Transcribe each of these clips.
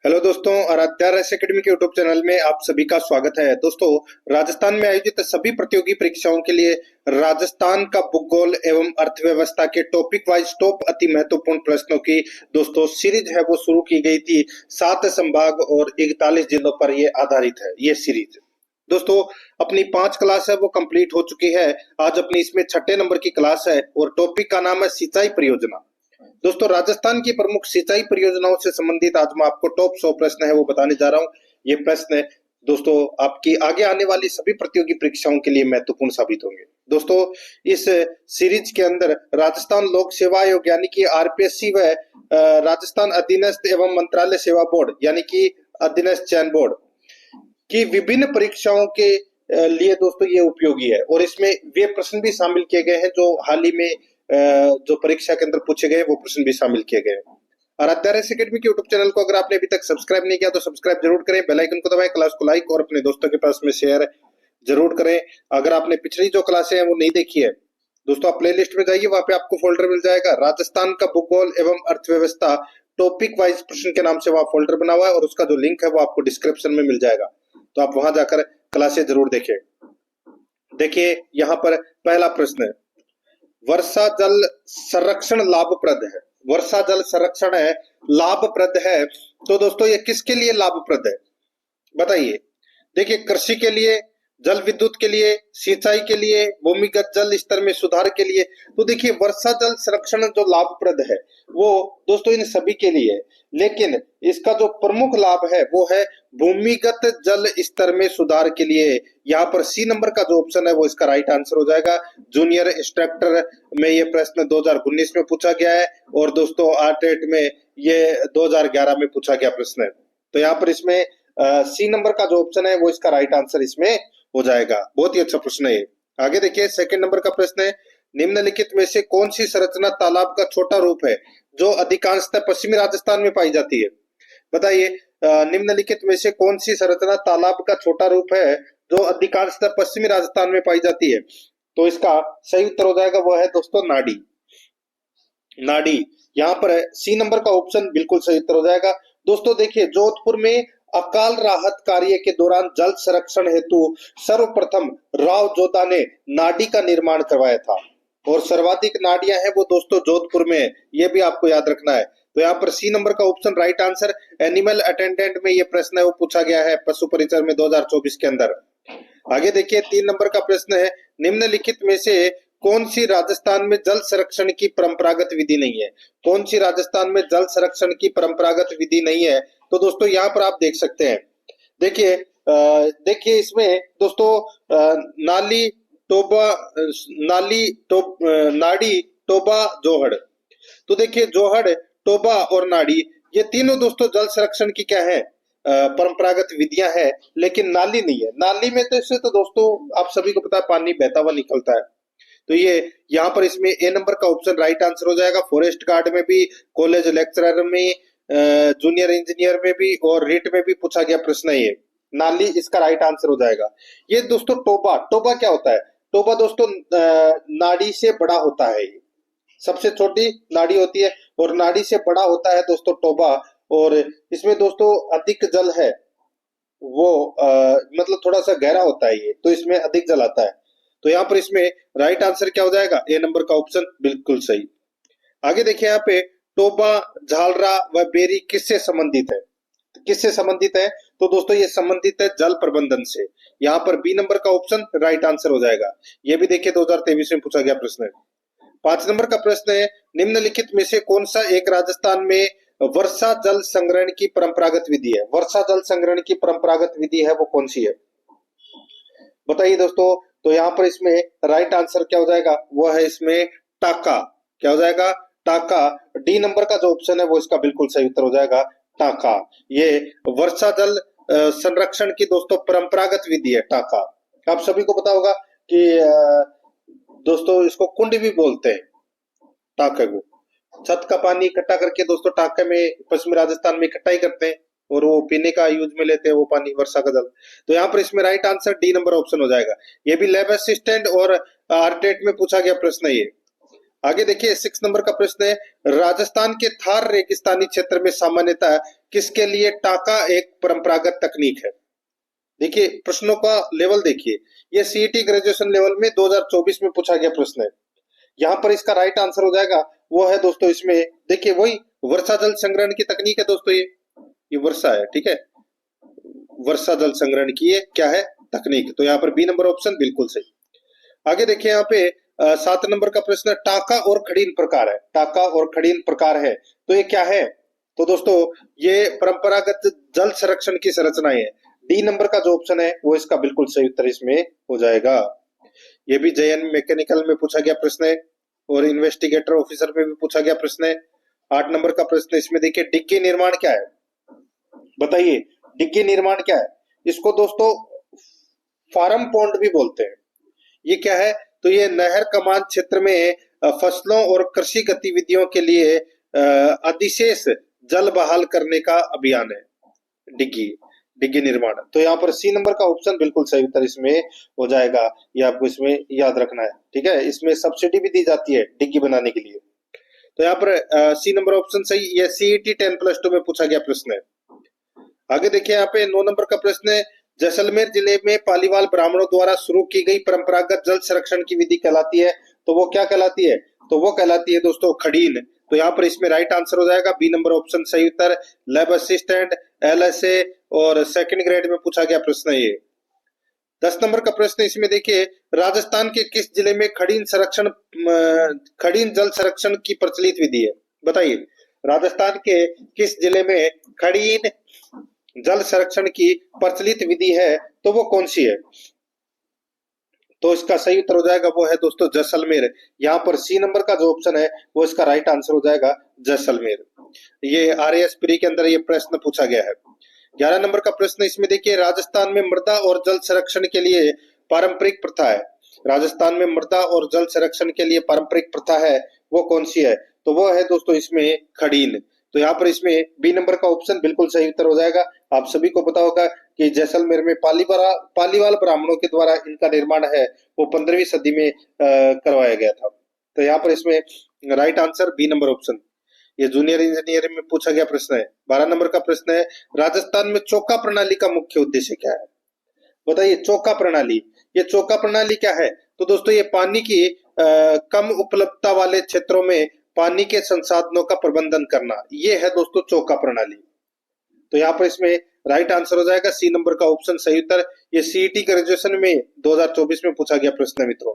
Hello दोस्तों, Aaradhya race academy के YouTube channel में आप सभी का स्वागत है। दोस्तों, राजस्थान में आयोजित सभी प्रतियोगी परीक्षाओं के लिए राजस्थान का भूगोल एवं अर्थव्यवस्था के टॉपिक वाइज टॉप अति महत्वपूर्ण प्रश्नों की दोस्तों सीरीज है वो शुरू की गई थी। 7 संभाग और 41 जिलों पर ये आधारित है ये सीरीज। दोस्तों, अपनी 5 क्लास है वो कंप्लीट हो चुकी है। आज अपनी इसमें 6 नंबर की क्लास है और टॉपिक का नाम है सिंचाई परियोजना। दोस्तों, राजस्थान की प्रमुख सिंचाई परियोजनाओं से संबंधित आज मैं आपको टॉप 100 प्रश्न है वो बताने जा रहा हूँ। ये प्रश्न दोस्तों आपकी आगे आने वाली सभी प्रतियोगी परीक्षाओं के लिए महत्वपूर्ण साबित होंगे। दोस्तों, इस सीरीज के अंदर राजस्थान लोक सेवा आयोग यानी कि आरपीएससी व राजस्थान अधीनस्थ एवं मंत्रालय सेवा बोर्ड यानी कि अधीनस्थ चयन बोर्ड की विभिन्न परीक्षाओं के लिए दोस्तों ये उपयोगी है और इसमें वे प्रश्न भी शामिल किए गए हैं जो हाल ही में जो परीक्षा के अंदर पूछे गए वो प्रश्न भी शामिल किए गए। आराध्या रेस एकेडमी के यूट्यूब चैनल को अगर आपने अभी तक सब्सक्राइब नहीं किया तो सब्सक्राइब जरूर करें, बेल आइकन को दबाएं, क्लास को लाइक और अपने दोस्तों के पास में शेयर जरूर करें। अगर आपने पिछली जो क्लासें हैं वो नहीं देखी है दोस्तों, आप प्लेलिस्ट में जाइए, वहां पे आपको फोल्डर मिल जाएगा राजस्थान का भूगोल एवं अर्थव्यवस्था टॉपिक वाइज प्रश्न के नाम से वहां फोल्डर बना हुआ है और उसका जो लिंक है वो आपको डिस्क्रिप्शन में मिल जाएगा, तो आप वहां जाकर क्लासें जरूर देखें। देखिए, यहाँ पर पहला प्रश्न है, वर्षा जल संरक्षण लाभप्रद है। वर्षा जल संरक्षण है लाभप्रद है, तो दोस्तों ये किसके लिए लाभप्रद है बताइए। देखिए, कृषि के लिए, जल विद्युत के लिए, सिंचाई के लिए, भूमिगत जल स्तर में सुधार के लिए। तो देखिए, वर्षा जल संरक्षण जो लाभप्रद है वो दोस्तों इन सभी के लिए है, लेकिन इसका जो प्रमुख लाभ है वो है भूमिगत जल स्तर में सुधार के लिए। यहाँ पर सी नंबर का जो ऑप्शन है वो इसका राइट आंसर हो जाएगा। जूनियर इंस्ट्रक्टर में ये प्रश्न 2019 में पूछा गया है और दोस्तों आरटेट में ये 2011 में पूछा गया प्रश्न है। तो यहाँ पर इसमें सी नंबर का जो ऑप्शन है वो इसका राइट आंसर इसमें हो जाएगा। बहुत ही अच्छा प्रश्न है। आगे देखिए, सेकंड नंबर का प्रश्न है, निम्नलिखित में से कौन सी संरचना तालाब का छोटा रूप है जो अधिकांशतः पश्चिमी राजस्थान में पाई जाती है। बताइए, निम्नलिखित में से कौन सी संरचना तालाब का छोटा रूप है जो अधिकांशतः पश्चिमी राजस्थान में पाई जाती है। तो इसका सही उत्तर हो जाएगा वो है दोस्तों नाड़ी। नाड़ी यहाँ पर है, सी नंबर का ऑप्शन बिल्कुल सही उत्तर हो जाएगा। दोस्तों देखिए, जोधपुर में अकाल राहत कार्य के दौरान जल संरक्षण हेतु सर्वप्रथम राव जोधा ने नाडी का निर्माण करवाया था और सर्वाधिक नाडियां हैं वो दोस्तों जोधपुर में, ये भी आपको याद रखना है। तो यहाँ पर सी नंबर का option right answer. Animal attendant में ये प्रश्न है वो पूछा गया है पशु परिचर में 2024 के अंदर। आगे देखिए, 3 नंबर का प्रश्न है, निम्नलिखित में से कौन सी राजस्थान में जल संरक्षण की परंपरागत विधि नहीं है। कौन सी राजस्थान में जल संरक्षण की परंपरागत विधि नहीं है। तो दोस्तों यहाँ पर आप देख सकते हैं, देखिए देखिए इसमें दोस्तों नाली टोबा नाड़ी टोबा जोहड़। तो देखिए, जोहड़, टोबा और नाड़ी ये तीनों दोस्तों जल संरक्षण की क्या है परंपरागत विधियां हैं, लेकिन नाली नहीं है। नाली में तो इससे तो दोस्तों आप सभी को पता है पानी बहता हुआ निकलता है। तो ये यहाँ पर इसमें ए नंबर का ऑप्शन राइट आंसर हो जाएगा। फॉरेस्ट गार्ड में भी, कॉलेज लेक्चरर में, जूनियर इंजीनियर में भी और रीट में भी पूछा गया प्रश्न है ये। नाली इसका राइट आंसर हो जाएगा। ये दोस्तों टोबा, टोबा क्या होता है। टोबा दोस्तों नाड़ी से बड़ा होता है, ये सबसे छोटी नाड़ी होती है और नाड़ी से बड़ा होता है दोस्तों टोबा, और इसमें दोस्तों अधिक जल है वो मतलब थोड़ा सा गहरा होता है ये, तो इसमें अधिक जल आता है। तो यहाँ पर इसमें राइट आंसर क्या हो जाएगा, ए नंबर का ऑप्शन बिल्कुल सही। आगे देखिए, यहाँ पे टोबा, झालरा व बेरी किससे संबंधित है। किससे संबंधित है, तो दोस्तों ये संबंधित है जल प्रबंधन से। यहाँ पर बी नंबर का ऑप्शन राइट आंसर हो जाएगा। ये भी देखिए 2023 में पूछा गया प्रश्न है। 5 नंबर का प्रश्न है, निम्नलिखित में से कौन सा एक राजस्थान में वर्षा जल संग्रहण की परंपरागत विधि है। वर्षा जल संग्रहण की परंपरागत विधि है वो कौन सी है बताइए दोस्तों। तो यहाँ पर इसमें राइट आंसर क्या हो जाएगा, वो है इसमें टाका। क्या हो जाएगा, टाका। डी नंबर का जो ऑप्शन है वो इसका बिल्कुल सही उत्तर हो जाएगा, टाका। ये वर्षा जल संरक्षण की दोस्तों परंपरागत विधि है टाका। आप सभी को पता होगा कि दोस्तों इसको कुंड भी बोलते हैं टाके को। छत का पानी इकट्ठा करके दोस्तों टाके में पश्चिमी राजस्थान में इकट्ठा ही करते हैं और वो पीने का यूज में लेते हैं वो पानी, वर्षा का जल। तो यहाँ पर इसमें right answer D number option हो जाएगा। ये भी लैब असिस्टेंट और आरटेट में पूछा गया प्रश्न है ये। आगे देखिए 6 नंबर का प्रश्न है, राजस्थान के थार रेगिस्तानी क्षेत्र में सामान्यतः किसके लिए टाका एक परंपरागत तकनीक है? देखिए प्रश्नों का लेवल देखिए, ये सीईटी ग्रेजुएशन लेवल में 2024 में पूछा गया प्रश्न है। यहाँ पर इसका राइट आंसर हो जाएगा वो है दोस्तों, इसमें देखिए वही वर्षा जल संग्रहण की तकनीक है दोस्तों। ये वर्षा है, ठीक है, वर्षा जल संग्रहण की ये क्या है तकनीक। तो यहाँ पर बी नंबर ऑप्शन बिल्कुल सही। आगे देखिए यहाँ पे 7 नंबर का प्रश्न, टाका और खड़ीन प्रकार है, टाका और खड़ीन प्रकार है, तो ये क्या है? तो दोस्तों ये परंपरागत जल संरक्षण की संरचनाएं है। डी नंबर का जो ऑप्शन है वो इसका बिल्कुल सही उत्तर इसमें हो जाएगा। ये भी जेएन मैकेनिकल में पूछा गया प्रश्न है और इन्वेस्टिगेटर ऑफिसर में भी पूछा गया प्रश्न है। 8 नंबर का प्रश्न इसमें देखिए, डिग्गी निर्माण क्या है? बताइए डिग्गी निर्माण क्या है? इसको दोस्तों फार्म पॉन्ड भी बोलते हैं। ये क्या है? तो ये नहर कमान क्षेत्र में फसलों और कृषि गतिविधियों के लिए अधिशेष जल बहाल करने का अभियान है डिग्गी डिग्गी निर्माण। तो यहाँ पर सी नंबर का ऑप्शन बिल्कुल सही उत्तर इसमें हो जाएगा। ये आपको इसमें याद रखना है, ठीक है। इसमें सब्सिडी भी दी जाती है डिग्गी बनाने के लिए। तो यहाँ पर सी नंबर ऑप्शन सही। ये सीईटी 10+2 में पूछा गया प्रश्न है। आगे देखिए यहाँ पे 9 नंबर का प्रश्न है, जैसलमेर जिले में पालीवाल ब्राह्मणों द्वारा शुरू की गई परंपरागत जल संरक्षण की विधि कहलाती है, तो वो क्या कहलाती है? तो वो कहलाती है दोस्तों खड़ीन। तो यहाँ पर इसमें राइट आंसर हो जाएगा बी नंबर ऑप्शन सही उत्तर। लैब असिस्टेंट, एलएसए और सेकंड ग्रेड में पूछा गया प्रश्न है ये। 10 नंबर का प्रश्न इसमें देखिए, राजस्थान के किस जिले में खड़ीन जल संरक्षण की प्रचलित विधि है? बताइए राजस्थान के किस जिले में खड़ीन जल संरक्षण की प्रचलित विधि है, तो वो कौन सी है? तो इसका सही उत्तर हो जाएगा वो है दोस्तों जैसलमेर। यहाँ पर सी नंबर का जो ऑप्शन है वो इसका राइट आंसर हो जाएगा जैसलमेर। ये आरएएस प्री के अंदर ये प्रश्न पूछा गया है। 11 नंबर का प्रश्न इसमें देखिए, राजस्थान में मृदा और जल संरक्षण के लिए पारंपरिक प्रथा है। राजस्थान में मृदा और जल संरक्षण के लिए पारंपरिक प्रथा है, वो कौन सी है? तो वो है दोस्तों इसमें खड़ीन। तो यहाँ पर इसमें बी नंबर का ऑप्शन बिल्कुल सही उत्तर हो जाएगा। आप सभी को पता होगा कि जैसलमेर में पालीवाल ब्राह्मणों के द्वारा इनका निर्माण है वो 15वीं सदी में करवाया गया था। तो यहाँ पर इसमें right answer B number option. ये जूनियर इंजीनियरिंग में पूछा गया प्रश्न है। 12 नंबर का प्रश्न है, राजस्थान में चौका प्रणाली का मुख्य उद्देश्य क्या है? बताइए चौका प्रणाली, ये चौका प्रणाली क्या है? तो दोस्तों ये पानी की कम उपलब्धता वाले क्षेत्रों में पानी के संसाधनों का प्रबंधन करना, ये है दोस्तों चौका प्रणाली। तो यहाँ पर इसमें राइट आंसर हो जाएगा सी नंबर का ऑप्शन सही उत्तर। ये सीईटी ग्रेजुएशन में 2024 में पूछा गया प्रश्न है मित्रों।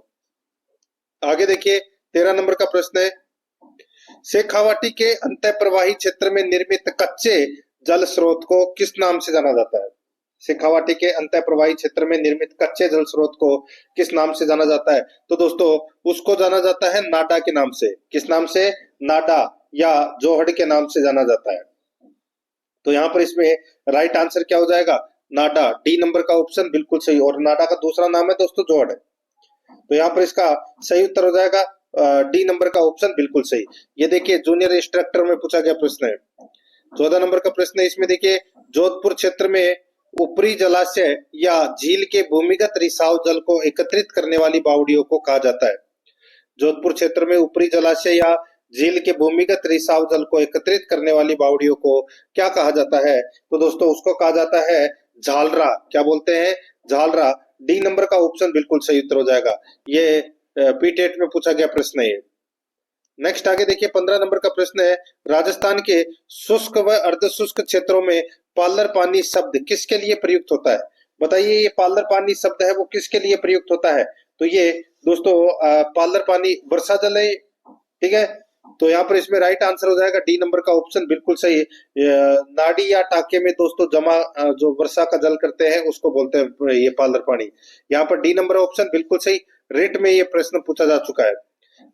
आगे देखिए 13 नंबर का प्रश्न है, शेखावाटी के अंतःप्रवाही क्षेत्र में निर्मित कच्चे जल स्रोत को किस नाम से जाना जाता है? शेखावाटी के अंतःप्रवाही क्षेत्र में निर्मित कच्चे जल स्रोत को किस नाम से जाना जाता है? तो दोस्तों उसको जाना जाता है नाडा के नाम से। किस नाम से? नाडा या जोहड़ के नाम से जाना जाता है। तो यहाँ पर इसमें राइट आंसर क्या हो जाएगा? नाडा। डी नंबर का ऑप्शन बिल्कुल सही। और नाडा का दूसरा नाम है दोस्तों जोहड़। तो यहाँ पर इसका सही उत्तर हो जाएगा डी नंबर का ऑप्शन बिल्कुल सही। ये देखिए जूनियर इंस्ट्रक्टर में पूछा गया प्रश्न है। 14 नंबर का प्रश्न है इसमें देखिए, जोधपुर क्षेत्र में ऊपरी जलाशय या झील के भूमिगत रिसाव जल को एकत्रित करने वाली बावड़ियों को कहा जाता है। जोधपुर क्षेत्र में ऊपरी जलाशय या झील के भूमिगत रिसाव जल को एकत्रित करने वाली बावड़ियों को क्या कहा जाता है? तो दोस्तों उसको कहा जाता है झालरा। क्या बोलते हैं? झालरा। डी नंबर का ऑप्शन बिल्कुल सही उत्तर हो जाएगा। ये पीटेट में पूछा गया प्रश्न है। नेक्स्ट आगे देखिए 15 नंबर का प्रश्न है, राजस्थान के शुष्क व अर्धशुष्क क्षेत्रों में पालर पानी शब्द किसके लिए प्रयुक्त होता है? बताइए ये पालर पानी शब्द है वो किसके लिए प्रयुक्त होता है? तो ये दोस्तों पालर पानी वर्षा जल है, ठीक है। तो यहाँ पर इसमें राइट आंसर हो जाएगा डी नंबर का ऑप्शन बिल्कुल सही। नाड़ी या टाके में दोस्तों जमा जो वर्षा का जल करते हैं उसको बोलते हैं ये पालर पानी। यहाँ पर डी नंबर ऑप्शन बिल्कुल सही। रेट में ये प्रश्न पूछा जा चुका है।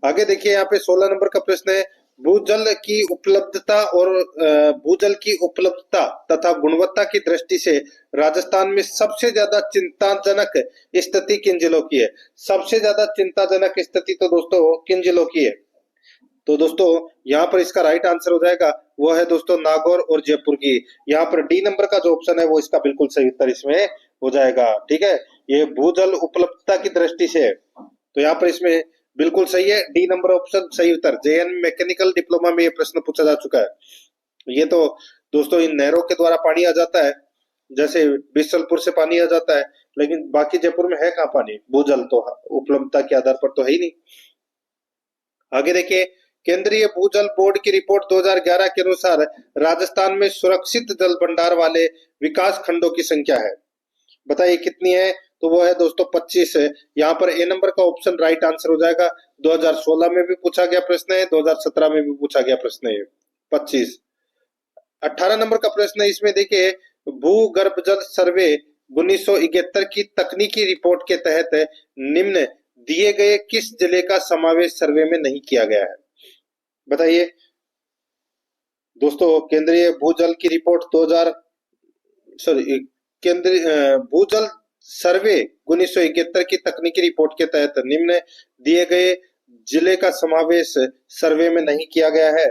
आगे देखिए यहाँ पे 16 नंबर का प्रश्न है, भूजल की उपलब्धता तथा गुणवत्ता की दृष्टि से राजस्थान में सबसे ज्यादा चिंताजनक स्थिति किन जिलों की है? सबसे ज्यादा चिंताजनक स्थिति तो दोस्तों किन जिलों की है? तो दोस्तों यहाँ पर इसका राइट आंसर हो जाएगा वो है दोस्तों नागौर और जयपुर की। यहाँ पर डी नंबर का जो ऑप्शन है वो इसका बिल्कुल सही उत्तर इसमें हो जाएगा, ठीक है। ये भूजल उपलब्धता की दृष्टि से, तो यहाँ पर इसमें बिल्कुल सही है, डी नंबर ऑप्शन सही उत्तर। जेएन मैकेनिकल डिप्लोमा में ये प्रश्न पूछा जा चुका है। ये तो दोस्तों इन नहरों के द्वारा पानी आ जाता है, जैसे बिशलपुर से पानी आ जाता है, लेकिन बाकी जयपुर में है कहाँ पानी? भूजल तो उपलब्धता के आधार पर तो है ही नहीं। आगे देखिए, केंद्रीय भूजल बोर्ड की रिपोर्ट 2011 के अनुसार राजस्थान में सुरक्षित जल भंडार वाले विकास खंडों की संख्या है, बताइए कितनी है? तो वो है दोस्तों 25 है। यहाँ पर ए नंबर का ऑप्शन राइट आंसर हो जाएगा। 2016 में भी पूछा गया प्रश्न है, 2017 में भी पूछा गया प्रश्न है 25। 18 नंबर का प्रश्न है, इसमें देखिए, भूगर्भ जल सर्वे 1971 की तकनीकी रिपोर्ट के तहत निम्न दिए गए किस जिले का समावेश सर्वे में नहीं किया गया है, बताइए दोस्तों। केंद्रीय भूजल की रिपोर्ट 2000 सॉरी केंद्रीय भूजल सर्वे 1971 की तकनीकी रिपोर्ट के तहत निम्न दिए गए जिले का समावेश सर्वे में नहीं किया गया है,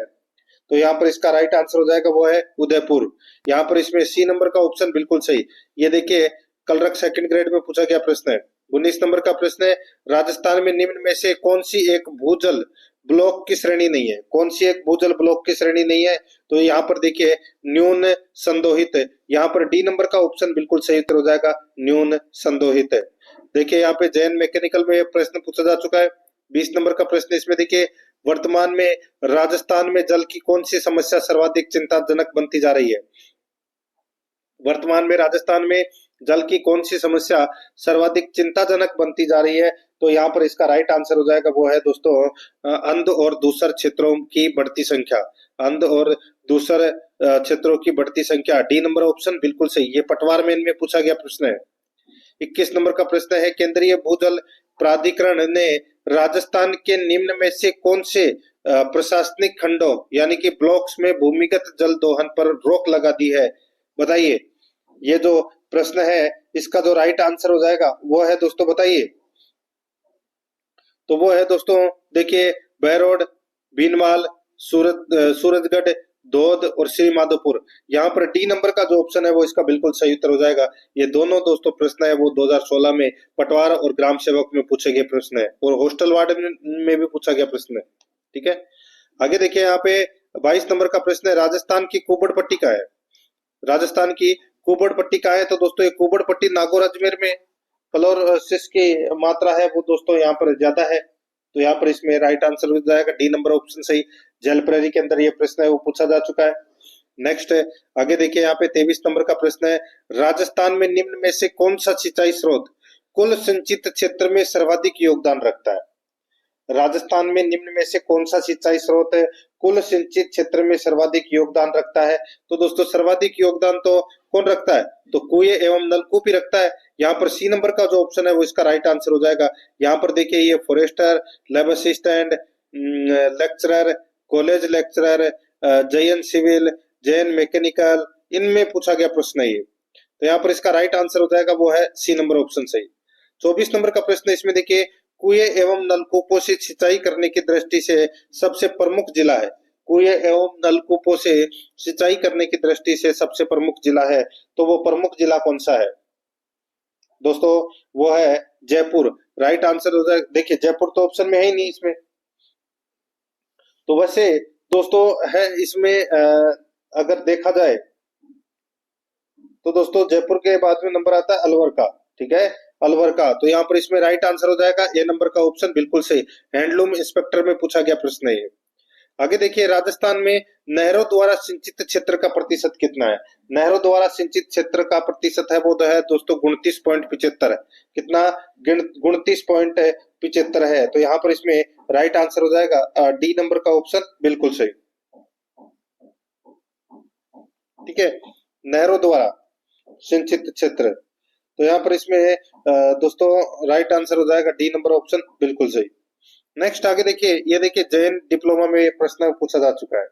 तो यहाँ पर इसका राइट आंसर हो जाएगा, वो है उदयपुर। यहाँ पर इसमें सी नंबर का ऑप्शन बिल्कुल सही। ये देखिए, कलरक सेकंड ग्रेड में पूछा गया प्रश्न है। 19 नंबर का प्रश्न है, राजस्थान में निम्न में से कौन सी एक भूजल ब्लॉक की श्रेणी नहीं है? कौन सी एक भूजल ब्लॉक की श्रेणी नहीं है? तो यहाँ पर देखिए, न्यून संदोहित। यहाँ पर डी नंबर का ऑप्शन बिल्कुल सही उत्तर हो जाएगा, न्यून संदोहित। देखिए, यहाँ पे जैन मैकेनिकल में प्रश्न पूछा जा चुका है। 20 नंबर का प्रश्न इसमें देखिए, वर्तमान में राजस्थान में जल की कौन सी समस्या सर्वाधिक चिंताजनक बनती जा रही है? वर्तमान में राजस्थान में जल की कौन सी समस्या सर्वाधिक चिंताजनक बनती जा रही है? तो यहाँ पर इसका राइट आंसर हो जाएगा, वो है दोस्तों अंध और दूसर क्षेत्रों की बढ़ती संख्या। अंध और दूसर क्षेत्रों की बढ़ती संख्या, डी नंबर ऑप्शन बिल्कुल सही। ये पटवार में इनमें पूछा गया प्रश्न है। 21 नंबर का प्रश्न है, केंद्रीय भूजल प्राधिकरण ने राजस्थान के निम्न में से कौन से प्रशासनिक खंडों यानी कि ब्लॉक्स में भूमिगत जल दोहन पर रोक लगा दी है, बताइए। ये जो प्रश्न है, इसका जो राइट आंसर हो जाएगा वो है दोस्तों, बताइए। तो वो है दोस्तों, देखिए, बहरोड, भीनमाल, सूरजगढ़, धोद और श्री माधोपुर। यहाँ पर डी नंबर का जो ऑप्शन है वो इसका बिल्कुल सही उत्तर हो जाएगा। ये दोनों दोस्तों प्रश्न है वो 2016 में पटवार और ग्राम सेवक में पूछे गए प्रश्न है, और हॉस्टल वार्डन में भी पूछा गया प्रश्न है। ठीक है, आगे देखिए, यहाँ पे 22 नंबर का प्रश्न है, राजस्थान की कुबड़ पट्टी का है। राजस्थान की कुबड़ पट्टी का है, तो दोस्तों ये कुबड़ पट्टी नागौर अजमेर में फ्लोरोसिस की मात्रा है वो दोस्तों यहाँ पर ज्यादा है, तो यहाँ पर इसमें राइट आंसर हो जाएगा, डी नंबर ऑप्शन सही। जलप्रहरी के अंदर ये प्रश्न है वो पूछा जा चुका है। नेक्स्ट आगे देखिए, यहाँ पे 23 नंबर का प्रश्न है, राजस्थान में निम्न में से कौन सा सिंचाई स्रोत कुल सिंचित क्षेत्र में सर्वाधिक योगदान रखता है? राजस्थान में निम्न में से कौन सा सिंचाई स्रोत कुल सिंचित क्षेत्र में सर्वाधिक योगदान रखता है? तो दोस्तों सर्वाधिक योगदान तो कौन रखता है? तो कुएं एवं नलकूप ही रखता है। यहाँ पर सी नंबर का जो ऑप्शन है वो इसका राइट आंसर हो जाएगा। यहाँ पर देखिए, ये forester, lab assistant, lecturer, college lecturer, JEN civil, JEN mechanical, इनमें पूछा गया प्रश्न है ये, तो यहाँ पर इसका राइट आंसर हो जाएगा, वो है सी नंबर ऑप्शन सही। 24 नंबर का प्रश्न इसमें देखिए, कुएं एवं नलकूपों से सिंचाई करने की दृष्टि से सबसे प्रमुख जिला है। कुएं एवं नलकूपों से सिंचाई करने की दृष्टि से सबसे प्रमुख जिला है, तो वो प्रमुख जिला कौन सा है दोस्तों? वो है जयपुर। राइट आंसर हो जाए, देखिए जयपुर तो ऑप्शन में है ही नहीं इसमें, तो वैसे दोस्तों है इसमें अगर देखा जाए तो दोस्तों जयपुर के बाद में नंबर आता है अलवर का। ठीक है, अलवर का, तो यहाँ पर इसमें राइट आंसर हो जाएगा ए नंबर का ऑप्शन बिल्कुल सही। हैंडलूम इंस्पेक्टर में पूछा गया प्रश्न है ये। आगे देखिए, राजस्थान में नहरों द्वारा सिंचित क्षेत्र का प्रतिशत कितना है? नहरों द्वारा सिंचित क्षेत्र का प्रतिशत है वो है दोस्तों 29.75 है। कितना? 29.75 है, तो यहाँ पर इसमें राइट आंसर हो जाएगा डी नंबर का ऑप्शन बिल्कुल सही। ठीक है, नहरों द्वारा सिंचित क्षेत्र, तो यहाँ पर इसमें दोस्तों राइट आंसर हो जाएगा डी नंबर ऑप्शन बिल्कुल सही। नेक्स्ट आगे देखिए, ये देखिए जैन डिप्लोमा में प्रश्न पूछा जा चुका है,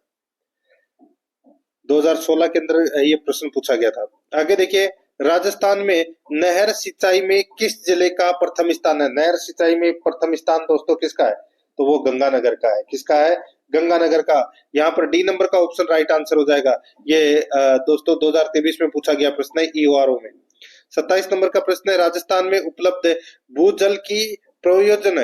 2016 के अंदर ये प्रश्न पूछा गया था। आगे देखिए, राजस्थान में नहर सिंचाई में किस जिले का प्रथम स्थान है? नहर सिंचाई में प्रथम स्थान दोस्तों किसका है? तो वो गंगानगर का है। किसका है? गंगानगर का। यहाँ पर डी नंबर का ऑप्शन राइट आंसर हो जाएगा। ये दोस्तों 2023 में पूछा गया प्रश्न है ईओआरओ में। 27 नंबर का प्रश्न है, राजस्थान में उपलब्ध भूजल की प्रयोजन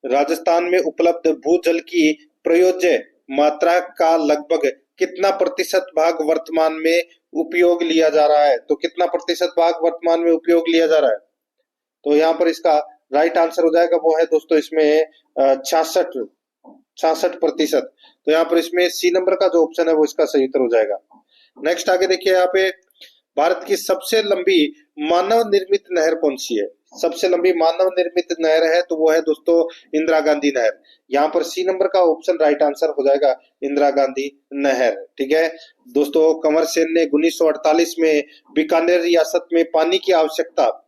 राजस्थान में उपलब्ध भूजल की प्रयोज्य मात्रा का लगभग कितना प्रतिशत भाग वर्तमान में उपयोग लिया जा रहा है? तो कितना प्रतिशत भाग वर्तमान में उपयोग लिया जा रहा है? तो यहाँ पर इसका राइट आंसर हो जाएगा वो है दोस्तों इसमें 66%। तो यहाँ पर इसमें सी नंबर का जो ऑप्शन है वो इसका सही उत्तर हो जाएगा। नेक्स्ट आगे देखिए, यहाँ पे भारत की सबसे लंबी मानव निर्मित नहर कौन सी है? सबसे लंबी मानव निर्मित नहर है तो वो है दोस्तों इंदिरा गांधी नहर। यहाँ पर सी नंबर का ऑप्शन राइट आंसर हो जाएगा इंदिरा गांधी नहर। ठीक है दोस्तों, कंवर सेन ने 1948 में बीकानेर रियासत में पानी की आवश्यकता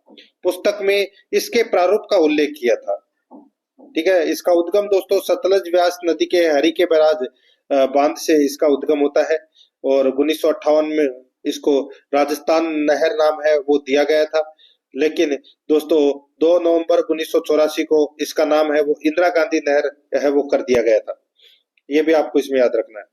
पुस्तक में इसके प्रारूप का उल्लेख किया था। ठीक है, इसका उद्गम दोस्तों सतलज व्यास नदी के हरी के बैराज बांध से इसका उद्गम होता है और 1958 में इसको राजस्थान नहर नाम है वो दिया गया था। लेकिन दोस्तों 2 नवंबर 1984 को इसका नाम है वो इंदिरा गांधी नहर है वो कर दिया गया था। ये भी आपको इसमें याद रखना है।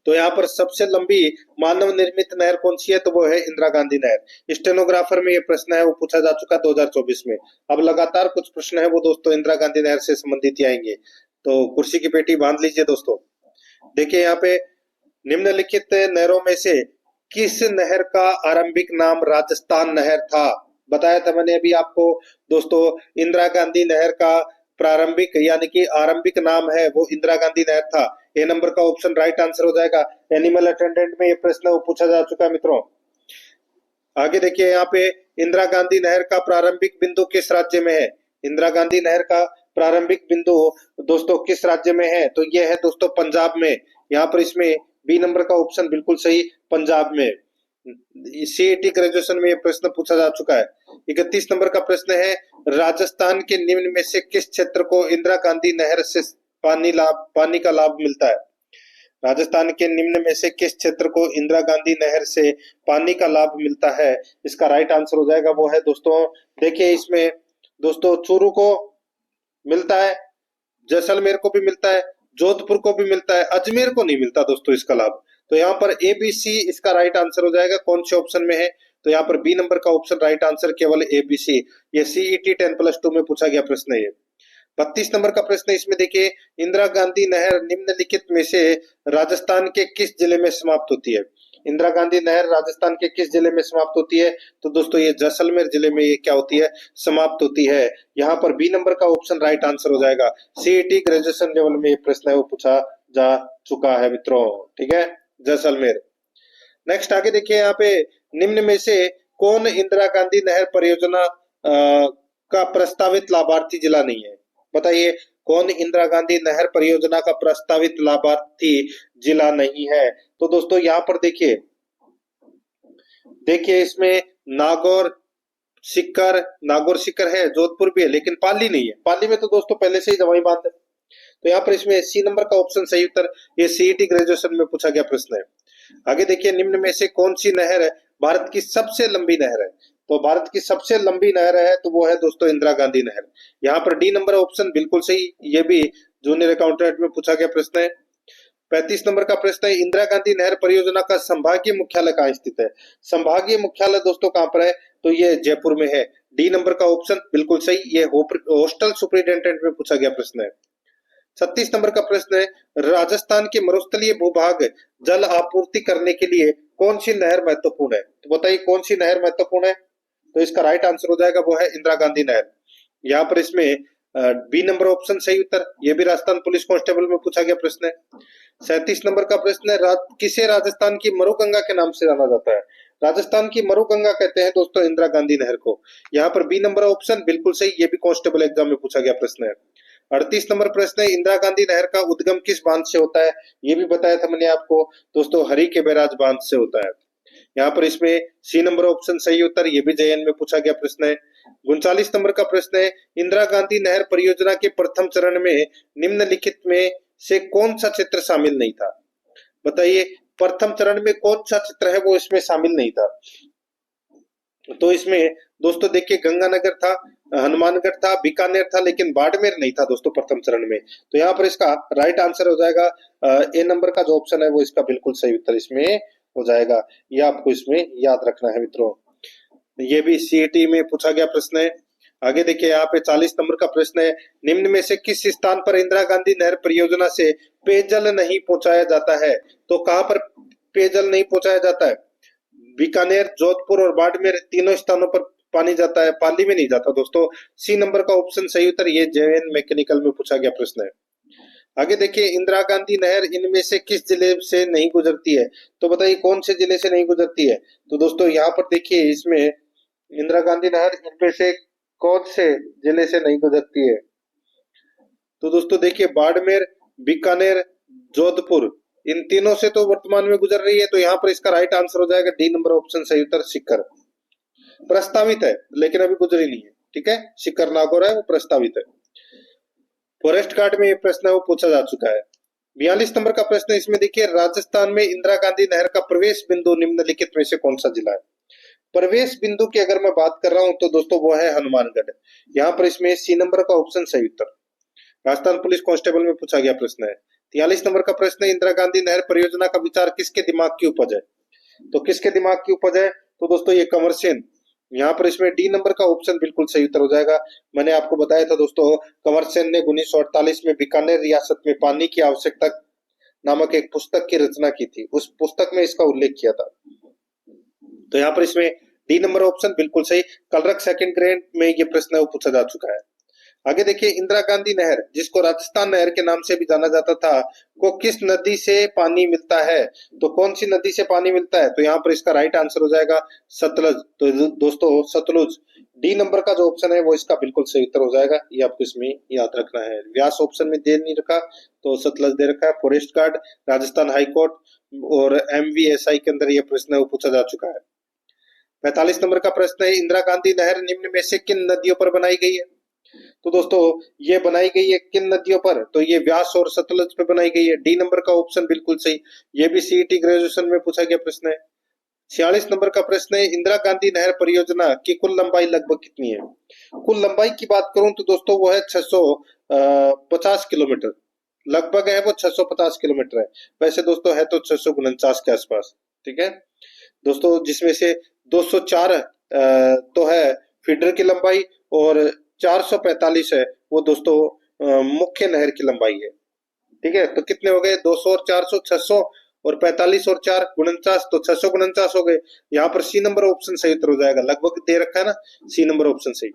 तो यहाँ पर सबसे लंबी मानव निर्मित नहर कौन सी है? तो वो है इंदिरा गांधी नहर। स्टेनोग्राफर में ये प्रश्न है वो पूछा जा चुका 2024 में। अब लगातार कुछ प्रश्न है वो दोस्तों इंदिरा गांधी नहर से संबंधित ही आएंगे, तो कुर्सी की पेटी बांध लीजिए दोस्तों। देखिए यहाँ पे निम्नलिखित नहरों में से किस नहर का आरंभिक नाम राजस्थान नहर था? बताया था मैंने अभी आपको दोस्तों, इंदिरा गांधी नहर का प्रारंभिक यानी कि आरंभिक नाम है वो इंदिरा गांधी नहर था। ए नंबर का ऑप्शन राइट आंसर हो जाएगा। एनिमल अटेंडेंट में ये प्रश्न पूछा जा चुका है मित्रों। आगे देखिए, यहाँ पे इंदिरा गांधी नहर का प्रारंभिक बिंदु किस राज्य में है? इंदिरा गांधी नहर का प्रारंभिक बिंदु दोस्तों किस राज्य में है? तो ये है दोस्तों पंजाब में। यहाँ पर इसमें बी नंबर का ऑप्शन बिल्कुल सही, पंजाब में। सीईटी ग्रेजुएशन में ये प्रश्न पूछा जा चुका है। 31 नंबर का प्रश्न है, राजस्थान के निम्न में से किस क्षेत्र को इंदिरा गांधी नहर से पानी का लाभ मिलता है? राजस्थान के निम्न में से किस क्षेत्र को इंदिरा गांधी नहर से पानी का लाभ मिलता है? इसका राइट आंसर हो जाएगा वो है दोस्तों, देखिए इसमें दोस्तों चूरू को मिलता है, जैसलमेर को भी मिलता है, जोधपुर को भी मिलता है, अजमेर को नहीं मिलता दोस्तों इसका लाभ। तो यहाँ पर एबीसी इसका राइट आंसर हो जाएगा। कौन से ऑप्शन में है? तो यहाँ पर बी नंबर का ऑप्शन राइट आंसर केवल एबीसी। ये सीईटी 10+2 में पूछा गया प्रश्न है ये। 32 नंबर का प्रश्न इसमें देखिए, इंदिरा गांधी नहर निम्नलिखित में से राजस्थान के किस जिले में समाप्त होती है? इंदिरा गांधी नहर राजस्थान के किस जिले में समाप्त होती है? तो दोस्तों ये जैसलमेर जिले में ये क्या होती है? समाप्त होती है। यहाँ पर बी नंबर का ऑप्शन राइट आंसर हो जाएगा। सीईटी ग्रेजुएशन लेवल में ये प्रश्न है वो पूछा जा चुका है मित्रों। ठीक है, जैसलमेर। नेक्स्ट आगे देखिए, यहाँ पे निम्न में से कौन इंदिरा गांधी नहर परियोजना का प्रस्तावित लाभार्थी जिला नहीं है? बताइए कौन इंदिरा गांधी नहर परियोजना का प्रस्तावित लाभार्थी जिला नहीं है? तो दोस्तों यहाँ पर देखिए इसमें नागौर सीकर है, जोधपुर भी है, लेकिन पाली नहीं है। पाली में तो दोस्तों पहले से ही जवाई बांध है। तो यहाँ पर इसमें सी नंबर का ऑप्शन सही उत्तर, ये सीईटी ग्रेजुएशन में पूछा गया प्रश्न है। आगे देखिए, निम्न में से कौन सी नहर भारत की सबसे लंबी नहर है? तो भारत की सबसे लंबी नहर है तो वो है दोस्तों इंदिरा गांधी नहर। यहाँ पर डी नंबर ऑप्शन बिल्कुल सही, ये भी जूनियर अकाउंटेंट में पूछा गया प्रश्न है। 35 नंबर का प्रश्न है, इंदिरा गांधी नहर परियोजना का संभागीय मुख्यालय कहाँ स्थित है? संभागीय मुख्यालय दोस्तों कहाँ पर है? तो ये जयपुर में है। डी नंबर का ऑप्शन बिल्कुल सही, ये होस्टल सुपरिटेंडेंट में पूछा गया प्रश्न है। 36 नंबर का प्रश्न है, राजस्थान के मरुस्थलीय भूभाग जल आपूर्ति करने के लिए कौन सी नहर महत्वपूर्ण है? तो बताइए कौन सी नहर महत्वपूर्ण है? तो इसका राइट आंसर हो जाएगा वो है इंदिरा गांधी नहर। यहाँ पर इसमें बी नंबर ऑप्शन सही उत्तर, ये भी राजस्थान पुलिस कांस्टेबल में पूछा गया प्रश्न है। 37 नंबर का प्रश्न है, किसे राजस्थान की मरुगंगा के नाम से जाना जाता है? राजस्थान की मरुगंगा कहते हैं दोस्तों इंदिरा गांधी नहर को। यहाँ पर बी नंबर ऑप्शन बिल्कुल सही, ये भी कांस्टेबल एग्जाम में पूछा गया प्रश्न है। 38 नंबर प्रश्न है, इंदिरा गांधी नहर का उद्गम किस बांध से होता है? ये भी बताया था मैंने आपको दोस्तों, हरी के बैराज बांध से होता है। यहाँ पर इसमें सी नंबर ऑप्शन सही उत्तर, ये भी जेएन में पूछा गया प्रश्न है। 39 नंबर का प्रश्न है, इंदिरा गांधी नहर परियोजना के प्रथम चरण में निम्नलिखित में से कौन सा क्षेत्र शामिल नहीं था? बताइए प्रथम चरण में कौन सा क्षेत्र है वो इसमें शामिल नहीं था? तो इसमें दोस्तों देखिए गंगानगर था, हनुमानगढ़ था, बीकानेर था, लेकिन बाड़मेर नहीं था दोस्तों प्रथम चरण में। तो यहाँ पर इसका राइट आंसर हो जाएगा ए नंबर का जो ऑप्शन है वो इसका बिल्कुल सही उत्तर इसमें हो जाएगा। यह आपको इसमें याद रखना है मित्रों। ये भी सीईटी में पूछा गया प्रश्न है। आगे देखिए यहाँ पे 40 नंबर का प्रश्न है, निम्न में से किस स्थान पर इंदिरा गांधी नहर परियोजना से पेयजल नहीं पहुंचाया जाता है? तो कहां पर पेयजल नहीं पहुंचाया जाता है? बीकानेर, जोधपुर और बाड़मेर तीनों स्थानों पर पानी जाता है, पाली में नहीं जाता दोस्तों। सी नंबर का ऑप्शन सही उत्तर, ये जेएन मैकेनिकल में पूछा गया प्रश्न है। आगे देखिए, इंदिरा गांधी नहर इनमें से किस जिले से नहीं गुजरती है? तो बताइए कौन से जिले से नहीं गुजरती है? तो दोस्तों यहाँ पर देखिए, इसमें इंदिरा गांधी नहर इनमें से कौन से जिले से नहीं गुजरती है? तो दोस्तों देखिए, बाड़मेर, बीकानेर, जोधपुर, इन तीनों से तो वर्तमान में गुजर रही है, तो यहाँ पर इसका राइट आंसर हो जाएगा डी नंबर ऑप्शन सही उत्तर, सीकर। प्रस्तावित है लेकिन अभी गुजरी नहीं है, ठीक है। सीकर नागौर है, वो प्रस्तावित है। फॉरेस्ट गार्ड में ये प्रश्न है वो पूछा जा चुका है। 42 नंबर का प्रश्न, इसमें देखिए, राजस्थान में इंदिरा गांधी नहर का प्रवेश बिंदु निम्नलिखित में से कौन सा जिला है? प्रवेश बिंदु की अगर मैं बात कर रहा हूं तो दोस्तों वो है हनुमानगढ़। यहाँ पर इसमें सी नंबर का ऑप्शन सही उत्तर। राजस्थान पुलिस कांस्टेबल में पूछा गया प्रश्न है। 43 नंबर का प्रश्न, इंदिरा गांधी नहर परियोजना का विचार किसके दिमाग की उपज है? तो किसके दिमाग की उपज है? तो दोस्तों ये कंवर सेन। यहाँ पर इसमें डी नंबर का ऑप्शन बिल्कुल सही उत्तर हो जाएगा। मैंने आपको बताया था दोस्तों, कंवर सेन ने 1948 में बीकानेर रियासत में पानी की आवश्यकता नामक एक पुस्तक की रचना की थी, उस पुस्तक में इसका उल्लेख किया था। तो यहाँ पर इसमें डी नंबर ऑप्शन बिल्कुल सही। कलरक सेकंड ग्रेड में ये प्रश्न वो पूछा जा चुका है। आगे देखिए, इंदिरा गांधी नहर, जिसको राजस्थान नहर के नाम से भी जाना जाता था, को किस नदी से पानी मिलता है? तो कौन सी नदी से पानी मिलता है? तो यहाँ पर इसका राइट आंसर हो जाएगा सतलज। तो दोस्तों सतलुज, डी नंबर का जो ऑप्शन है वो इसका बिल्कुल सही उत्तर हो जाएगा। ये आपको इसमें याद रखना है। व्यास ऑप्शन में दे नहीं रखा तो सतलज दे रखा है। फॉरेस्ट गार्ड, राजस्थान हाईकोर्ट और MVSI के अंदर यह प्रश्न वो पूछा जा चुका है। 45 नंबर का प्रश्न है, इंदिरा गांधी नहर निम्न में से किन नदियों पर बनाई गई है? तो दोस्तों ये बनाई गई है किन नदियों पर? तो ये व्यास और सतलज पे बनाई गई है। डी नंबर का ऑप्शन बिल्कुल सही। ये भी सीईटी ग्रेजुएशन में पूछा गया प्रश्न है। 46 नंबर का प्रश्न है, इंदिरा गांधी नहर परियोजना की कुल लंबाई लगभग कितनी है? कुल लंबाई की बात करूं तो दोस्तों वो है 650 किलोमीटर। लगभग है वो 650 किलोमीटर है। वैसे दोस्तों है तो 649 के आसपास, ठीक है दोस्तों, जिसमें से 204 तो है फीडर की लंबाई और 445 है वो दोस्तों मुख्य नहर की लंबाई है, ठीक है। तो कितने हो गए? 200 और 400, 600 और 45 और 4 49, तो 649 हो गए। यहाँ पर सी नंबर ऑप्शन सही उत्तर हो जाएगा। लगभग दे रखा है ना, सी नंबर ऑप्शन सही।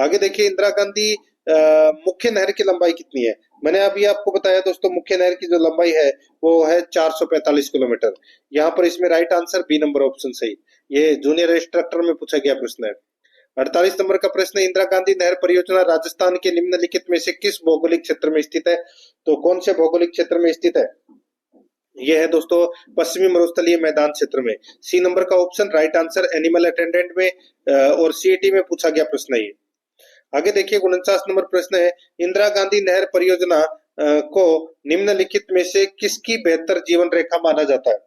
आगे देखिए, इंदिरा गांधी मुख्य नहर की लंबाई कितनी है? मैंने अभी आपको बताया दोस्तों, मुख्य नहर की जो लंबाई है वो है 445 किलोमीटर। यहाँ पर इसमें right answer B number option सही। ये जूनियर इंस्ट्रक्टर में पूछा गया प्रश्न है। 48 नंबर का प्रश्न, इंदिरा गांधी नहर परियोजना राजस्थान के निम्नलिखित में से किस भौगोलिक क्षेत्र में स्थित है? तो कौन से भौगोलिक क्षेत्र में स्थित है? यह है दोस्तों पश्चिमी मरुस्थलीय मैदान क्षेत्र में। सी नंबर का option right answer, animal attendant में और सीईटी में पूछा गया प्रश्न है। आगे देखिए, 49 नंबर प्रश्न है, इंदिरा गांधी नहर परियोजना को निम्नलिखित में से किसकी बेहतर जीवन रेखा माना जाता है?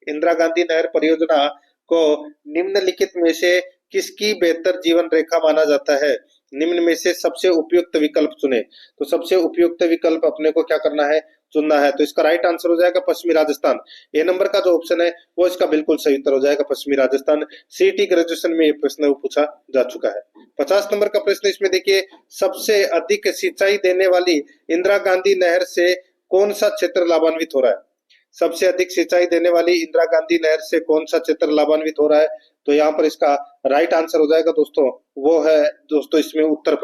इंदिरा गांधी नहर परियोजना को निम्नलिखित में से किसकी बेहतर जीवन रेखा माना जाता है? निम्न में से सबसे उपयुक्त विकल्प चुने। तो सबसे उपयुक्त विकल्प अपने को क्या करना है? चुनना है। तो इसका राइट आंसर हो जाएगा पश्चिमी राजस्थान। ए नंबर का जो ऑप्शन है वो इसका बिल्कुल सही उत्तर हो जाएगा, पश्चिमी राजस्थान। सीईटी ग्रेजुएशन में ये प्रश्न पूछा जा चुका है। 50 नंबर का प्रश्न, इसमें देखिए, सबसे अधिक सिंचाई देने वाली इंदिरा गांधी नहर से कौन सा क्षेत्र लाभान्वित हो रहा है? सबसे अधिक सिंचाई देने वाली इंदिरा गांधी नहर से कौन सा क्षेत्र लाभान्वित हो रहा है? तो यहाँ पर इसका राइट आंसर हो जाएगा दोस्तों, वो है दोस्तों इसमें उत्तर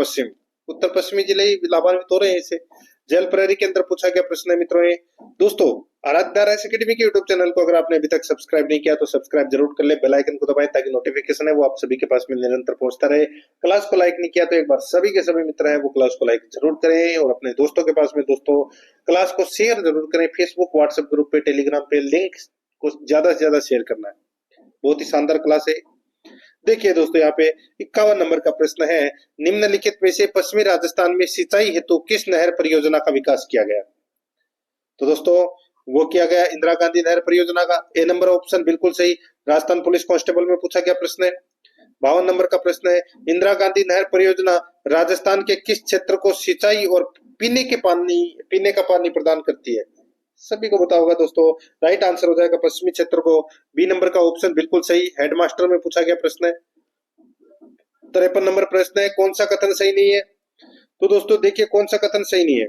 पश्चिमी जिले ही लाभान्वित हो रहे हैं इससे। जेल प्रहरी के अंदर पूछा गया प्रश्न है मित्रों ये। दोस्तों आराध्या राइस एकेडमी के यूट्यूब चैनल को अगर आपने अभी तक सब्सक्राइब नहीं किया तो सब्सक्राइब जरूर कर ले, बेल आइकन को दबाएं ताकि नोटिफिकेशन है वो आप सभी के पास में निरंतर पहुंचता रहे। क्लास को लाइक नहीं किया तो एक बार सभी के सभी मित्र हैं वो क्लास को लाइक जरूर करें और अपने दोस्तों के पास में दोस्तों क्लास को शेयर जरूर करें। फेसबुक, व्हाट्सएप ग्रुप पे, टेलीग्राम पे लिंक को ज्यादा से ज्यादा शेयर करना है। बहुत ही शानदार क्लास है। देखिए दोस्तों, यहाँ पे 51 नंबर का प्रश्न है, निम्नलिखित में से पश्चिमी राजस्थान में सिंचाई हेतु किस नहर परियोजना का विकास किया गया? तो दोस्तों वो किया गया इंदिरा गांधी नहर परियोजना का। ए नंबर ऑप्शन बिल्कुल सही। राजस्थान पुलिस कांस्टेबल में पूछा गया प्रश्न है। 52 नंबर का प्रश्न है, इंदिरा गांधी नहर परियोजना राजस्थान के किस क्षेत्र को सिंचाई और पीने का पानी प्रदान करती है? सभी को पता होगा दोस्तों, राइट आंसर हो जाएगा पश्चिमी क्षेत्र को। बी नंबर का ऑप्शन बिल्कुल सही। हेडमास्टर में पूछा गया प्रश्न है। 53 नंबर प्रश्न है, कौन सा कथन सही नहीं है? तो दोस्तों देखिए कौन सा कथन सही नहीं है।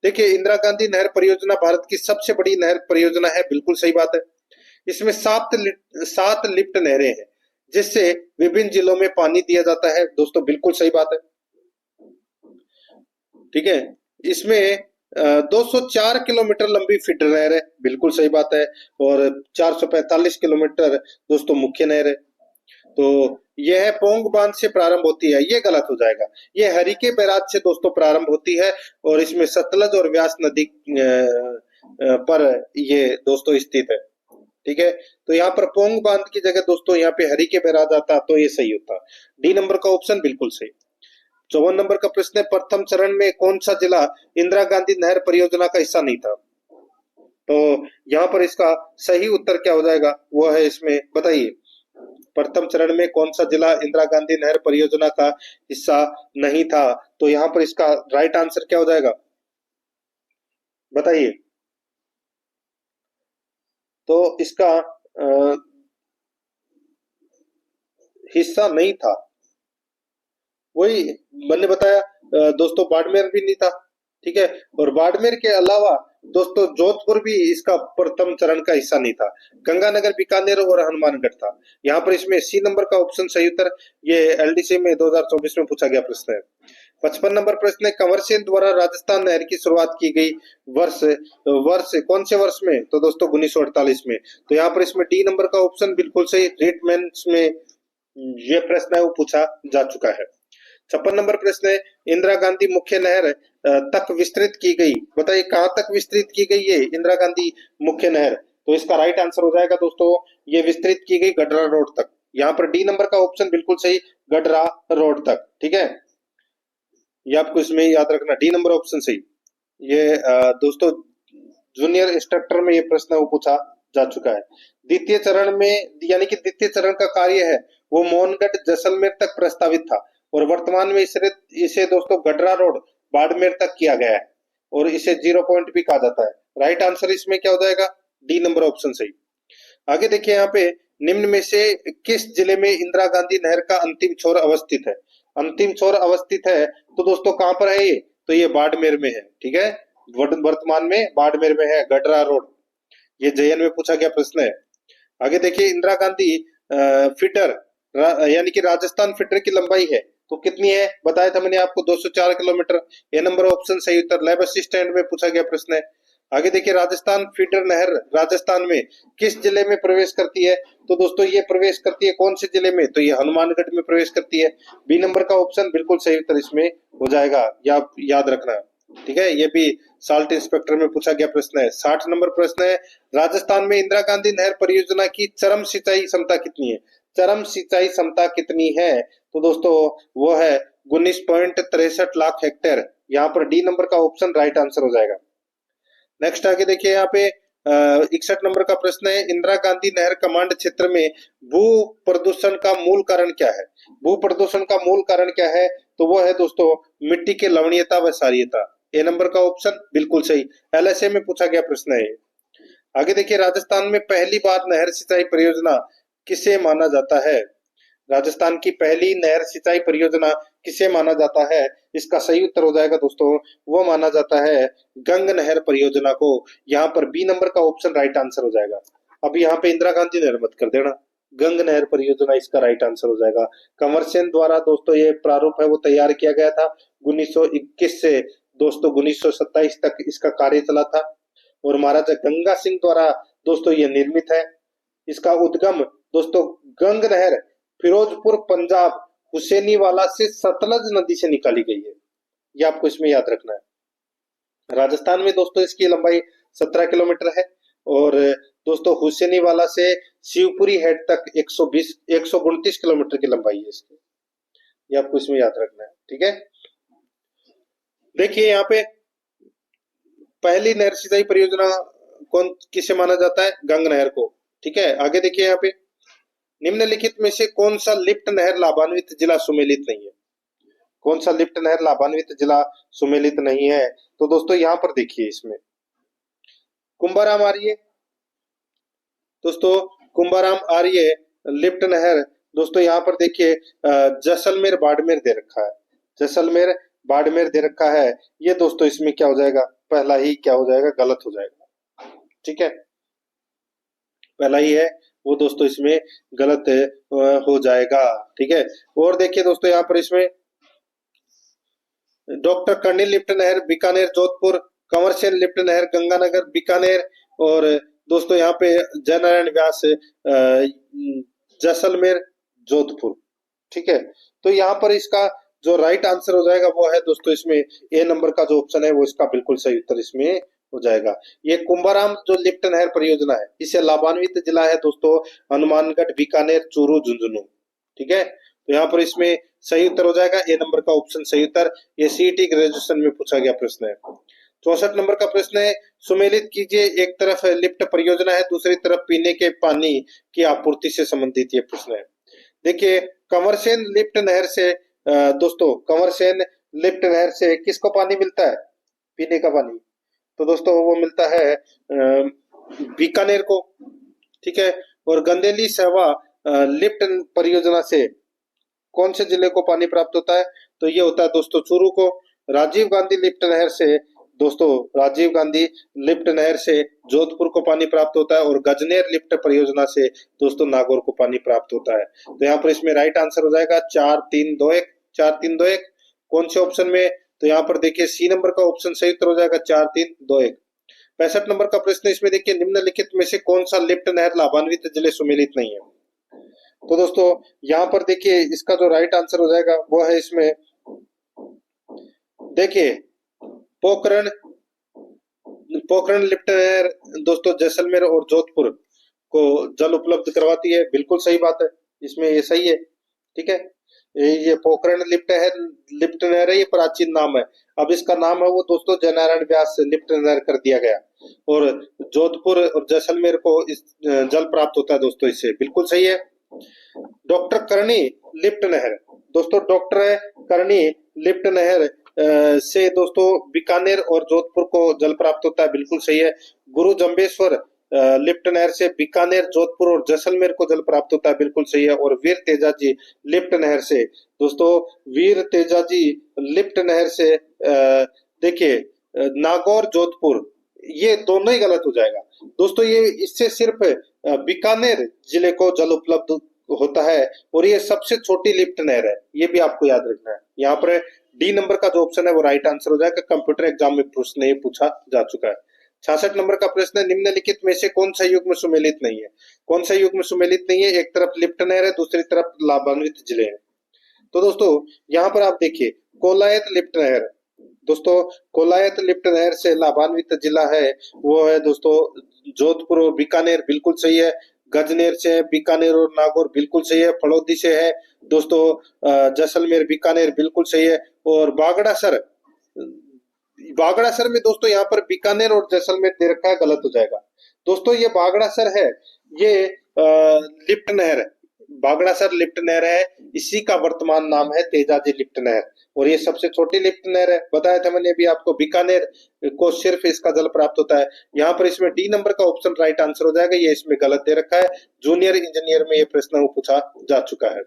देखिए इंदिरा गांधी नहर परियोजना भारत की सबसे बड़ी नहर परियोजना है, बिल्कुल सही बात है। इसमें 7 लिफ्ट नहरें हैं जिससे विभिन्न जिलों में पानी दिया जाता है, दोस्तों बिल्कुल सही बात है। ठीक है, इसमें 204 किलोमीटर लंबी फीडर नहर है, बिल्कुल सही बात है। और 445 किलोमीटर दोस्तों मुख्य नहर है। तो यह पोंग बांध से प्रारंभ होती है, ये गलत हो जाएगा। ये हरिके बैराज से दोस्तों प्रारंभ होती है और इसमें सतलज और व्यास नदी पर ये दोस्तों स्थित है। ठीक है, तो यहाँ पर पोंग बांध की जगह दोस्तों यहाँ पे हरिके बैराज आता तो ये सही होता। डी नंबर का ऑप्शन बिल्कुल सही। 54 नंबर का प्रश्न है, प्रथम चरण में कौन सा जिला इंदिरा गांधी नहर परियोजना का हिस्सा नहीं था? तो यहाँ पर इसका सही उत्तर क्या हो जाएगा, वो है इसमें बताइए। प्रथम चरण में कौन सा जिला इंदिरा गांधी नहर परियोजना का हिस्सा नहीं था? तो यहाँ पर इसका राइट आंसर क्या हो जाएगा, बताइए। तो इसका हिस्सा नहीं था, वही मैंने बताया दोस्तों, बाड़मेर भी नहीं था। ठीक है, और बाड़मेर के अलावा दोस्तों जोधपुर भी इसका प्रथम चरण का हिस्सा नहीं था। गंगानगर, बीकानेर और हनुमानगढ़ था। यहाँ पर इसमें सी नंबर का ऑप्शन सही उत्तर। ये एलडीसी में 2024 में पूछा गया प्रश्न है। 55 नंबर प्रश्न है, कंवर सेन द्वारा राजस्थान नहर की शुरुआत की गई वर्ष वर्ष कौन से वर्ष में? तो दोस्तों 1948 में। तो यहाँ पर इसमें डी नंबर का ऑप्शन बिल्कुल सही। ट्रीटमेंट में ये प्रश्न है वो पूछा जा चुका है। 56 नंबर प्रश्न है, इंदिरा गांधी मुख्य नहर तक विस्तृत की गई, बताइए कहां तक विस्तृत की गई है इंदिरा गांधी मुख्य नहर? तो इसका राइट आंसर हो जाएगा दोस्तों, ये विस्तृत की गई गडरा रोड तक। यहाँ पर डी नंबर का ऑप्शन बिल्कुल सही, गडरा रोड तक। ठीक है, ये आपको इसमें याद रखना, डी नंबर ऑप्शन सही। ये दोस्तों जूनियर इंस्ट्रक्टर में ये प्रश्न वो पूछा जा चुका है। द्वितीय चरण में यानी कि द्वितीय चरण का कार्य है वो मोहनगढ़ जैसलमेर तक प्रस्तावित था और वर्तमान में इसे दोस्तों गडरा रोड बाड़मेर तक किया गया है और इसे 0 पॉइंट भी कहा जाता है। राइट आंसर इसमें क्या हो जाएगा, डी नंबर ऑप्शन सही। आगे देखिए यहाँ पे, निम्न में से किस जिले में इंदिरा गांधी नहर का अंतिम छोर अवस्थित है? अंतिम छोर अवस्थित है तो दोस्तों कहां पर है ये? तो ये बाड़मेर में है। ठीक है, वर्तमान में बाड़मेर में है गडरा रोड। ये जेएन में पूछा गया प्रश्न है। आगे देखिए, इंदिरा गांधी फीडर यानी कि राजस्थान फीडर की लंबाई है तो कितनी है? बताया था मैंने आपको 204 किलोमीटर। ए नंबर ऑप्शन सही उत्तर। लैब असिस्टेंट में पूछा गया प्रश्न है। आगे देखिए, राजस्थान फीडर नहर राजस्थान में किस जिले में प्रवेश करती है? तो दोस्तों ये प्रवेश करती है कौन से जिले में? तो ये हनुमानगढ़ में प्रवेश करती है। बी नंबर का ऑप्शन बिल्कुल सही उत्तर इसमें हो जाएगा, या याद रखना। ठीक है, ये भी साल्ट इंस्पेक्टर में पूछा गया प्रश्न है। 60 नंबर प्रश्न है, राजस्थान में इंदिरा गांधी नहर परियोजना की चरम सिंचाई क्षमता कितनी है? चरम सिंचाई क्षमता कितनी है? तो दोस्तों वो है 19.63 लाख हेक्टेयर। यहाँ पर डी नंबर का ऑप्शन राइट आंसर हो जाएगा। नेक्स्ट आगे देखिए, यहाँ पे 61 नंबर का प्रश्न है, इंदिरा गांधी नहर कमांड क्षेत्र में भू प्रदूषण का मूल कारण क्या है? भू प्रदूषण का मूल कारण क्या है? तो वो है दोस्तों मिट्टी की लवणीयता व क्षारीयता। ए नंबर का ऑप्शन बिल्कुल सही, एलएसए में पूछा गया प्रश्न है। आगे देखिए, राजस्थान में पहली बार नहर सिंचाई परियोजना किसे माना जाता है? राजस्थान की पहली नहर सिंचाई परियोजना किसे माना जाता है? इसका सही उत्तर हो जाएगा दोस्तों, वो माना जाता है गंग नहर परियोजना को। यहाँ पर बी नंबर का ऑप्शन राइट आंसर हो जाएगा। अब यहाँ पे इंदिरा गांधी नहर मत कर देना, गंग नहर परियोजना इसका राइट आंसर हो जाएगा। कंवर सेन द्वारा दोस्तों ये प्रारूप है वो तैयार किया गया था 1921 से दोस्तों 1927 तक इसका कार्य चला था और महाराजा गंगा सिंह द्वारा दोस्तों ये निर्मित है। इसका उद्गम दोस्तों गंग नहर फिरोजपुर पंजाब हुसैनीवाला से सतलज नदी से निकाली गई है, ये आपको इसमें याद रखना है। राजस्थान में दोस्तों इसकी लंबाई 17 किलोमीटर है और दोस्तों हुसैनीवाला से शिवपुरी हेड तक 129 किलोमीटर की लंबाई है इसकी, ये आपको इसमें याद रखना है। ठीक है, देखिए यहाँ पे पहली नहर सिंचाई परियोजना किसे माना जाता है? गंग नहर को। ठीक है, आगे देखिए यहाँ पे, निम्नलिखित में से कौन सा लिफ्ट नहर लाभान्वित जिला सुमेलित नहीं है? कौन सा लिफ्ट नहर लाभान्वित जिला सुमेलित नहीं है? तो दोस्तों यहाँ पर देखिए, इसमें कुंभाराम आर्य दोस्तों, कुंभाराम आर्य लिफ्ट नहर दोस्तों यहाँ पर देखिए जैसलमेर बाड़मेर दे रखा है, जैसलमेर बाड़मेर दे रखा है। ये दोस्तों इसमें क्या हो जाएगा, पहला ही क्या हो जाएगा, गलत हो जाएगा। ठीक है, पहला ही है वो दोस्तों इसमें गलत हो जाएगा। ठीक है, और देखिए दोस्तों यहाँ पर इसमें डॉक्टर कर्निल लिफ्ट नहर बीकानेर जोधपुर, कंवर सेन लिफ्ट नहर गंगानगर बीकानेर, और दोस्तों यहाँ पे जयनारायण व्यास जैसलमेर जोधपुर। ठीक है, तो यहाँ पर इसका जो राइट आंसर हो जाएगा वो है दोस्तों इसमें ए नंबर का जो ऑप्शन है वो इसका बिल्कुल सही उत्तर इसमें हो जाएगा। ये कुंभाराम जो लिफ्ट नहर परियोजना है, इससे लाभान्वित जिला है दोस्तों हनुमानगढ़, बीकानेर, चूरू, झुंझुनू। ठीक है, तो यहाँ पर इसमें सही उत्तर हो जाएगा ए नंबर का ऑप्शन सही उत्तर। ये सीईटी ग्रेजुएशन में पूछा गया प्रश्न है। 64 नंबर का प्रश्न है, सुमेलित कीजिए, एक तरफ लिफ्ट परियोजना है, दूसरी तरफ पीने के पानी की आपूर्ति से संबंधित ये प्रश्न है। देखिए कंवरसेन लिफ्ट नहर से दोस्तों कंवरसेन लिफ्ट नहर से किसको पानी मिलता है, पीने का पानी, तो दोस्तों वो मिलता है बीकानेर को। ठीक है, और गंदेली सहवा लिफ्ट परियोजना से कौन से जिले को पानी प्राप्त होता है, तो ये होता है दोस्तों चूरू को। राजीव गांधी लिफ्ट नहर से दोस्तों राजीव गांधी लिफ्ट नहर से जोधपुर को पानी प्राप्त होता है, और गजनेर लिफ्ट परियोजना से दोस्तों नागौर को पानी प्राप्त होता है। तो यहाँ पर इसमें राइट आंसर हो जाएगा 4-3-2-1, 4-3-2-1 कौन से ऑप्शन में, तो यहाँ पर देखिए सी नंबर का ऑप्शन सही उत्तर हो जाएगा 4-3-2-1। 65 नंबर का प्रश्न इसमें देखिए, निम्नलिखित में से कौन सा लिफ्ट नहर लाभान्वित जिले सुमेलित नहीं है, तो दोस्तों यहाँ पर देखिए इसका जो राइट आंसर हो जाएगा वो है इसमें देखिए पोखरण, पोखरण लिफ्ट नहर दोस्तों जैसलमेर और जोधपुर को जल उपलब्ध करवाती है, बिल्कुल सही बात है, इसमें ये सही है। ठीक है, ये पोखरण लिफ्ट नहर है, ये प्राचीन नाम है, अब इसका नाम है वो दोस्तों जयनारायण व्यास लिफ्ट नहर कर दिया गया, और जोधपुर और जैसलमेर को इस जल प्राप्त होता है दोस्तों इससे, बिल्कुल सही है। डॉक्टर करनी लिफ्ट नहर दोस्तों, डॉक्टर करनी लिफ्ट नहर से दोस्तों बीकानेर और जोधपुर को जल प्राप्त होता है, बिल्कुल सही है। गुरु जम्बेश्वर लिफ्ट नहर से बीकानेर, जोधपुर और जैसलमेर को जल प्राप्त होता है, बिल्कुल सही है। और वीर तेजाजी लिफ्ट नहर से दोस्तों वीर तेजाजी लिफ्ट नहर से देखिए नागौर, जोधपुर, ये दोनों ही गलत हो जाएगा दोस्तों। ये इससे सिर्फ बीकानेर जिले को जल उपलब्ध होता है, और ये सबसे छोटी लिफ्ट नहर है, ये भी आपको याद रखना है। यहाँ पर डी नंबर का जो ऑप्शन है वो राइट आंसर हो जाएगा, कंप्यूटर एग्जाम में प्रश्न ये पूछा जा चुका है। 66 नंबर का प्रश्न है, निम्नलिखित में से कौन सा युग्म सुमेलित नहीं है, कौन सा युग्म सुमेलित नहीं है, एक तरफ लिफ्ट नहर है, दूसरी तरफ लाभान्वित जिले हैं। तो दोस्तों यहाँ पर आप देखिए कोलायत लिफ्ट नहर, दोस्तों कोलायत लिफ्ट नहर से लाभान्वित जिला है वो है दोस्तों जोधपुर और बीकानेर, बिल्कुल सही है। गजनेर से है, बीकानेर और नागौर, बिल्कुल सही है। फड़ौदी से है दोस्तों जैसलमेर, बीकानेर, बिल्कुल सही है। और बागड़ासर, बागड़ासर में दोस्तों यहाँ पर बीकानेर और जैसलमेर दे रखा है, गलत हो जाएगा दोस्तों। ये बागड़ासर है, ये लिफ्ट नहर, बागड़ासर लिफ्ट नहर है, इसी का वर्तमान नाम है तेजाजी लिफ्ट नहर, और ये सबसे छोटी लिफ्ट नहर है, बताया था मैंने अभी आपको। बीकानेर को सिर्फ इसका जल प्राप्त होता है। यहाँ पर इसमें डी नंबर का ऑप्शन राइट आंसर हो जाएगा, ये इसमें गलत दे रखा है। जूनियर इंजीनियर में ये प्रश्न पूछा जा चुका है।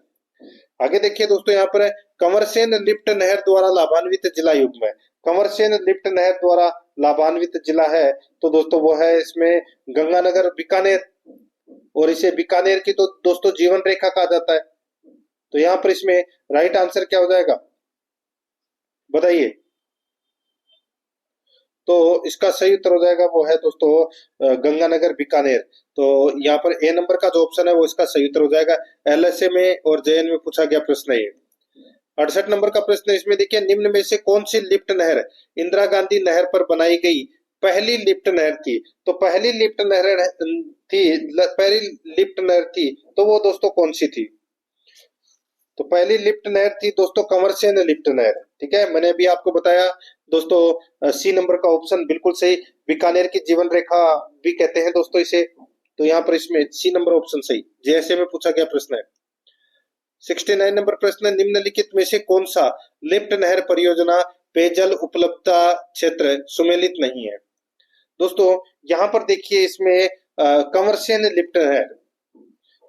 आगे देखिए दोस्तों, यहाँ पर कंवरसेन लिफ्ट नहर द्वारा लाभान्वित जिला युग्म है। कंवरसेन लिफ्ट नहर द्वारा लाभान्वित जिला है तो दोस्तों वो है इसमें गंगानगर, बीकानेर, और इसे बीकानेर की तो दोस्तों जीवन रेखा कहा जाता है। तो यहाँ पर इसमें राइट आंसर क्या हो जाएगा बताइए, तो इसका सही उत्तर हो जाएगा वो है दोस्तों गंगानगर, बीकानेर। तो यहाँ पर ए नंबर का जो ऑप्शन है वो इसका सही उत्तर हो जाएगा। एलएसए में और जेएन में पूछा गया प्रश्न है ये। 68 नंबर का प्रश्न इसमें देखिए, निम्न में से कौन सी लिफ्ट नहर इंदिरा गांधी नहर पर बनाई गई पहली लिफ्ट नहर थी, तो पहली लिफ्ट नहर थी तो वो दोस्तों कौन सी थी, तो पहली लिफ्ट नहर थी दोस्तों कंवरसेन लिफ्ट नहर। ठीक है, मैंने अभी आपको बताया दोस्तों सी नंबर का ऑप्शन बिल्कुल सही, बीकानेर की जीवन रेखा भी कहते हैं दोस्तों इसे, तो यहाँ पर इसमें सी नंबर ऑप्शन सही, जेएसए में पूछा गया प्रश्न है। 69 नंबर प्रश्न, निम्नलिखित में से कौन सा लिफ्ट नहर परियोजना पेयजल उपलब्धता क्षेत्र सुमेलित नहीं है, दोस्तों यहाँ पर देखिए इसमें कंवरसेन लिफ्ट नहर,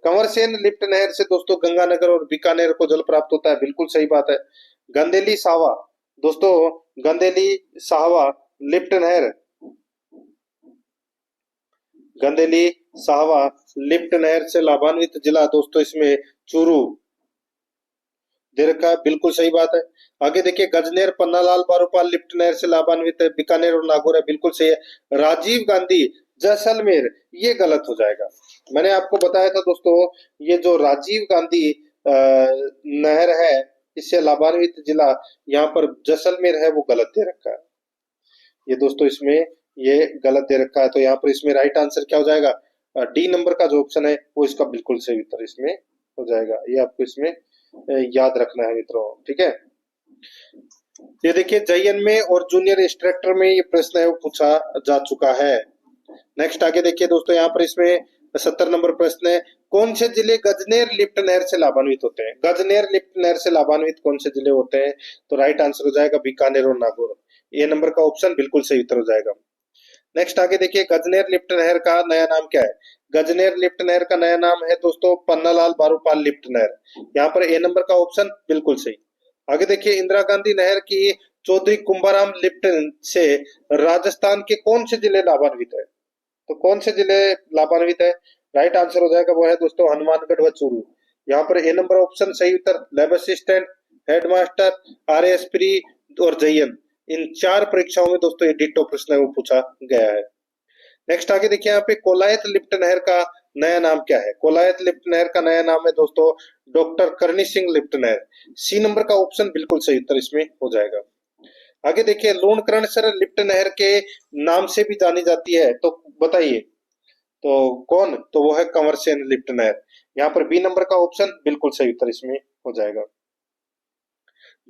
कंवरसेन लिफ्ट नहर से दोस्तों गंगानगर और बीकानेर को जल प्राप्त होता है, बिल्कुल सही बात है। गंदेली साहवा दोस्तों, गंदेली साहवा लिफ्ट नहर, गंदेली साहवा लिफ्ट नहर से लाभान्वित जिला दोस्तों इसमें चूरू दे रखा है, बिल्कुल सही बात है। आगे देखिए गजनेर पन्नालाल बारोपाल लिफ्ट नहर से लाभान्वित है, बीकानेर और नागौर है, बिल्कुल सही है। राजीव गांधी जैसलमेर, ये गलत हो जाएगा। मैंने आपको बताया था दोस्तों, ये जो राजीव गांधी नहर है इससे लाभान्वित जिला यहाँ पर जैसलमेर है, वो गलत दे रखा है। ये दोस्तों इसमें ये गलत दे रखा है, तो यहाँ पर इसमें राइट आंसर क्या हो जाएगा? डी नंबर का जो ऑप्शन है वो इसका बिल्कुल सही उत्तर इसमें हो जाएगा। ये आपको इसमें याद रखना है मित्रों, ठीक है। ये देखिए जयन में और जूनियर इंस्ट्रक्टर में ये प्रश्न है वो पूछा जा चुका है। नेक्स्ट आगे देखिए दोस्तों, यहाँ पर इसमें 70 नंबर प्रश्न है, कौन से जिले गजनेर लिफ्ट नहर से लाभान्वित होते हैं? गजनेर लिफ्ट नहर से लाभान्वित कौन से जिले होते हैं? तो राइट आंसर हो जाएगा बीकानेर और नागौर। ए नंबर का ऑप्शन बिल्कुल सही उत्तर हो जाएगा। नेक्स्ट आगे देखिए गजनेर लिफ्ट नहर का नया नाम क्या है? गजनेर लिफ्ट नहर का नया नाम है दोस्तों पन्नालाल बारोपाल लिफ्ट नहर। यहाँ पर ए नंबर का ऑप्शन बिल्कुल सही। आगे देखिए इंदिरा गांधी नहर की चौधरी कुंभाराम लिफ्ट से राजस्थान के कौन से जिले लाभान्वित है? तो कौन से जिले लाभान्वित है? राइट आंसर हो जाएगा वो है दोस्तों हनुमानगढ़ व चूरू। यहाँ पर ए नंबर ऑप्शन सही उत्तर। लैब असिस्टेंट, हेडमास्टर, आरएएस और जयन, इन 4 परीक्षाओं में दोस्तों ये डिट्टो प्रश्न है वो पूछा गया है। नेक्स्ट आगे देखिए यहाँ पे कोलायत लिफ्ट नहर का नया नाम क्या है? कोलायत लिफ्ट नहर का नया नाम है दोस्तों डॉक्टर करनी सिंह लिफ्ट नहर। सी नंबर का ऑप्शन बिल्कुल सही उत्तर इसमें हो जाएगा। आगे देखिए लूणकरणसर लिफ्ट नहर के नाम से भी जानी जाती है, तो बताइए तो कौन? तो वो है कंवरसेन लिफ्ट नहर। यहाँ पर बी नंबर का ऑप्शन बिल्कुल सही उत्तर इसमें हो जाएगा।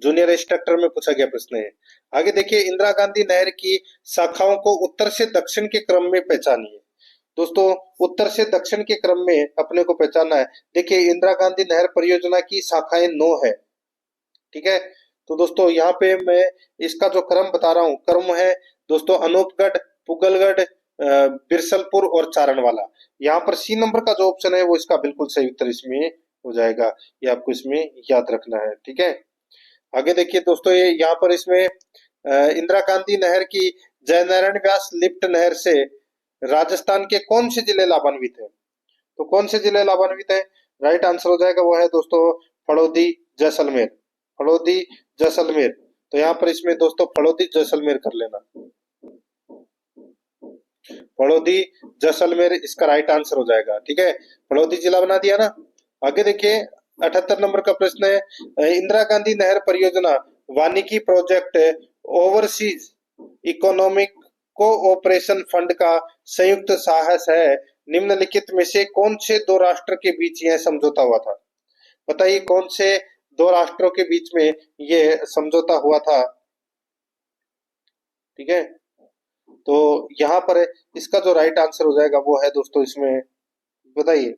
जूनियर इंस्ट्रक्टर में पूछा गया प्रश्न है। आगे देखिए इंदिरा गांधी नहर की शाखाओं को उत्तर से दक्षिण के क्रम में पहचानिए। दोस्तों उत्तर से दक्षिण के क्रम में अपने को पहचानना है। देखिए इंदिरा गांधी नहर परियोजना की शाखाएं 9 है, ठीक है। तो दोस्तों यहाँ पे मैं इसका जो क्रम बता रहा हूँ, क्रम है दोस्तों अनूपगढ़, पुगलगढ़, बिरसलपुर और चारणवाला। यहाँ पर सी नंबर का जो ऑप्शन है वो इसका बिल्कुल सही उत्तर इसमें हो जाएगा। ये आपको इसमें याद रखना है, ठीक है। आगे देखिए दोस्तों ये यहाँ पर इसमें इंदिरा गांधी नहर की जयनारायण व्यास लिफ्ट नहर से राजस्थान के कौन से जिले लाभान्वित है? तो कौन से जिले लाभान्वित है? राइट आंसर हो जाएगा वो है दोस्तों फड़ौदी जैसलमेर, फड़ौदी जैसलमेर। तो यहाँ पर इसमें दोस्तों फड़ौदी जैसलमेर कर लेना, फड़ौदी जैसलमेर इसका राइट आंसर हो जाएगा, ठीक है। फड़ौदी जिला बना दिया ना। आगे देखिए 78 नंबर का प्रश्न है, इंदिरा गांधी नहर परियोजना वानिकी project overseas economic cooperation fund का संयुक्त साहस है, निम्नलिखित में से कौन से 2 राष्ट्र के बीच यह समझौता हुआ था? बताइए कौन से 2 राष्ट्रों के बीच में ये समझौता हुआ था, ठीक है। तो यहाँ पर इसका जो राइट आंसर हो जाएगा वो है दोस्तों इसमें, बताइए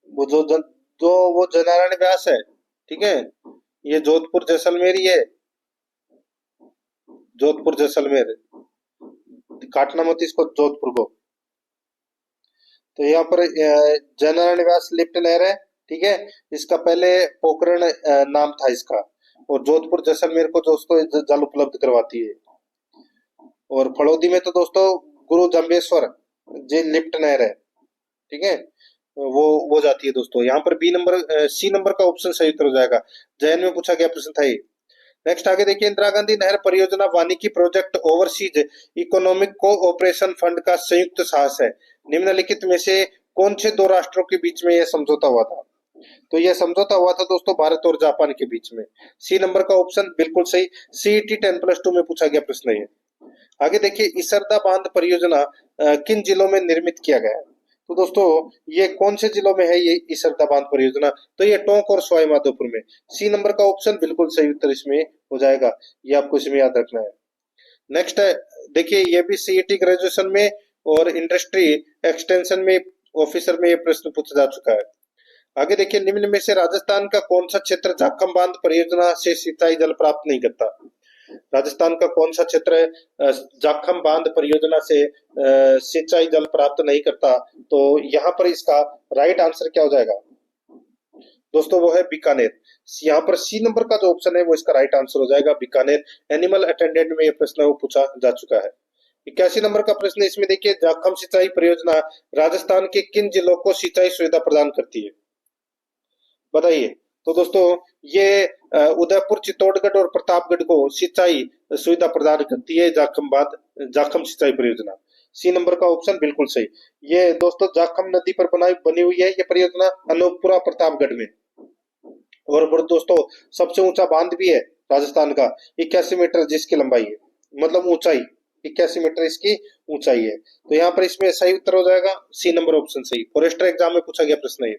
वो वो जयनारायण व्यास है, ठीक है। ये जोधपुर जैसलमेर ही है, जोधपुर जैसलमेर, काटना मत इसको जोधपुर को। तो यहाँ पर जयनारायण व्यास लिफ्ट नहर है, ठीक है। इसका पहले पोखरण नाम था इसका, और जोधपुर जैसलमेर को दोस्तों जल उपलब्ध करवाती है। और फड़ौदी में तो दोस्तों गुरु जम्बेश्वर जी लिफ्ट नहर है, ठीक है, वो जाती है दोस्तों। यहाँ पर बी नंबर सी नंबर का ऑप्शन सही उत्तर हो जाएगा। जैन में पूछा गया प्रश्न था ये। नेक्स्ट आगे देखिए इंदिरा गांधी नहर परियोजना वानिकी project overseas economic cooperation fund का संयुक्त साहस है, निम्नलिखित में से कौन से 2 राष्ट्रों के बीच में यह समझौता हुआ था? तो यह समझौता हुआ था दोस्तों भारत और जापान के बीच में। सी नंबर का ऑप्शन बिल्कुल सही। सीईटी 10+2 में पूछा गया प्रश्न है। आगे देखिए इसरदा बांध परियोजना किन जिलों में निर्मित किया गया है? तो दोस्तों ये कौन से जिलों में है ये इसरदा बांध परियोजना? तो ये टोंक और सवाई माधोपुर में। सी नंबर का ऑप्शन बिल्कुल सही उत्तर इसमें हो जाएगा, ये आपको इसमें याद रखना है। नेक्स्ट है देखिए ये भी सीईटी ग्रेजुएशन में और इंडस्ट्री एक्सटेंशन में ऑफिसर में ये प्रश्न पूछा जा चुका है। आगे देखिए निम्न में से राजस्थान का कौन सा क्षेत्र जाखम बांध परियोजना से सिंचाई जल प्राप्त नहीं करता? राजस्थान का कौन सा क्षेत्र जाखम बांध परियोजना से सिंचाई जल प्राप्त नहीं करता? तो यहाँ पर इसका राइट आंसर क्या हो जाएगा दोस्तों, वो है बीकानेर। यहाँ पर सी नंबर का जो ऑप्शन है वो इसका राइट आंसर हो जाएगा, बीकानेर। एनिमल अटेंडेंट में ये प्रश्न वो पूछा जा चुका है। 81 नंबर का प्रश्न इसमें देखिए, जाखम सिंचाई परियोजना राजस्थान के किन जिलों को सिंचाई सुविधा प्रदान करती है? बताइए। तो दोस्तों ये उदयपुर, चित्तौड़गढ़ और प्रतापगढ़ को सिंचाई सुविधा प्रदान करती है जाखम सिंचाई परियोजना। सी नंबर का ऑप्शन बिल्कुल सही। ये दोस्तों जाखम नदी पर बनी हुई है ये परियोजना, अनूपपुरा प्रतापगढ़ में। और दोस्तों सबसे ऊंचा बांध भी है राजस्थान का, 81 मीटर जिसकी लंबाई है, मतलब ऊंचाई 81 मीटर इसकी ऊंचाई है। तो यहाँ पर इसमें सही उत्तर हो जाएगा सी नंबर ऑप्शन सही। फॉरेस्टर एग्जाम में पूछा गया प्रश्न है।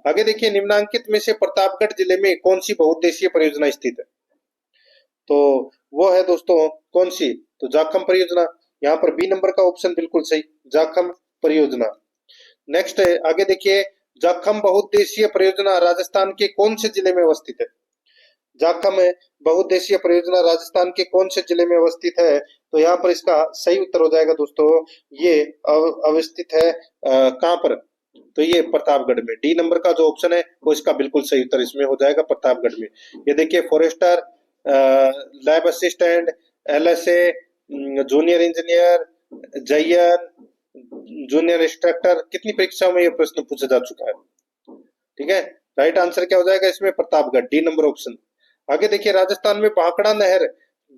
आगे देखिए, निम्नांकित में से प्रतापगढ़ जिले में कौन सी बहुउद्देशीय परियोजना स्थित है? तो वो है दोस्तों कौन सी? तो जाखम परियोजना। यहाँ पर बी नंबर का ऑप्शन बिल्कुल सही, जाखम परियोजना। नेक्स्ट है, आगे देखिए, जाखम बहुउद्देशीय परियोजना राजस्थान के कौन से जिले में अवस्थित है? जाखम बहुउद्देशीय परियोजना राजस्थान के कौन से जिले में अवस्थित है? तो यहाँ पर इसका सही उत्तर हो जाएगा दोस्तों, ये अवस्थित है कहाँ पर? तो ये प्रतापगढ़ में। डी नंबर का जो ऑप्शन है वो इसका बिल्कुल सही उत्तर इसमें हो जाएगा, प्रतापगढ़ में। ये देखिए, forester, lab assistant, LSA, junior engineer, जयन, जूनियर इंस्ट्रक्टर, कितनी परीक्षाओं में ये प्रश्न पूछा जा चुका है। ठीक है, राइट आंसर क्या हो जाएगा इसमें? Pratapgarh, D number option. आगे देखिए, राजस्थान में भाखड़ा नहर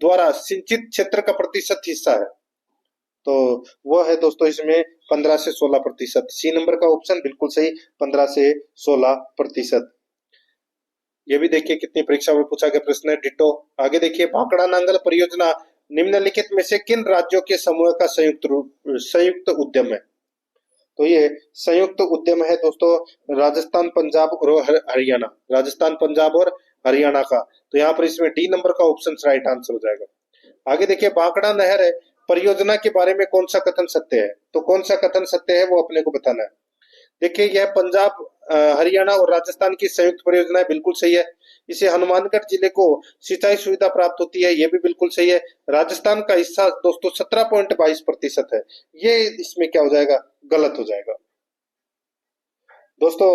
द्वारा सिंचित क्षेत्र का प्रतिशत हिस्सा है? तो वो है दोस्तों इसमें 15 से 16%। सी नंबर का ऑप्शन बिल्कुल सही, 15 से 16%। ये भी देखिए कितनी परीक्षा में पूछा गया प्रश्न है, डिटो। आगे देखिए, भाखड़ा नांगल परियोजना निम्नलिखित में से किन राज्यों के समूह का संयुक्त उद्यम है? तो ये संयुक्त उद्यम है दोस्तों राजस्थान, पंजाब और हरियाणा, राजस्थान, पंजाब और हरियाणा का। तो यहाँ पर इसमें डी नंबर का ऑप्शन राइट आंसर हो जाएगा। आगे देखिए, भाखड़ा नहर परियोजना के बारे में कौन सा कथन सत्य है? तो कौन सा कथन सत्य है वो अपने को बताना है। देखिए, यह पंजाब, हरियाणा और राजस्थान की संयुक्त परियोजना है, बिल्कुल सही है। इसे हनुमानगढ़ जिले को सिंचाई सुविधा प्राप्त होती है, ये भी बिल्कुल सही है। राजस्थान का हिस्सा दोस्तों 17.22% है, ये इसमें क्या हो जाएगा? गलत हो जाएगा दोस्तों।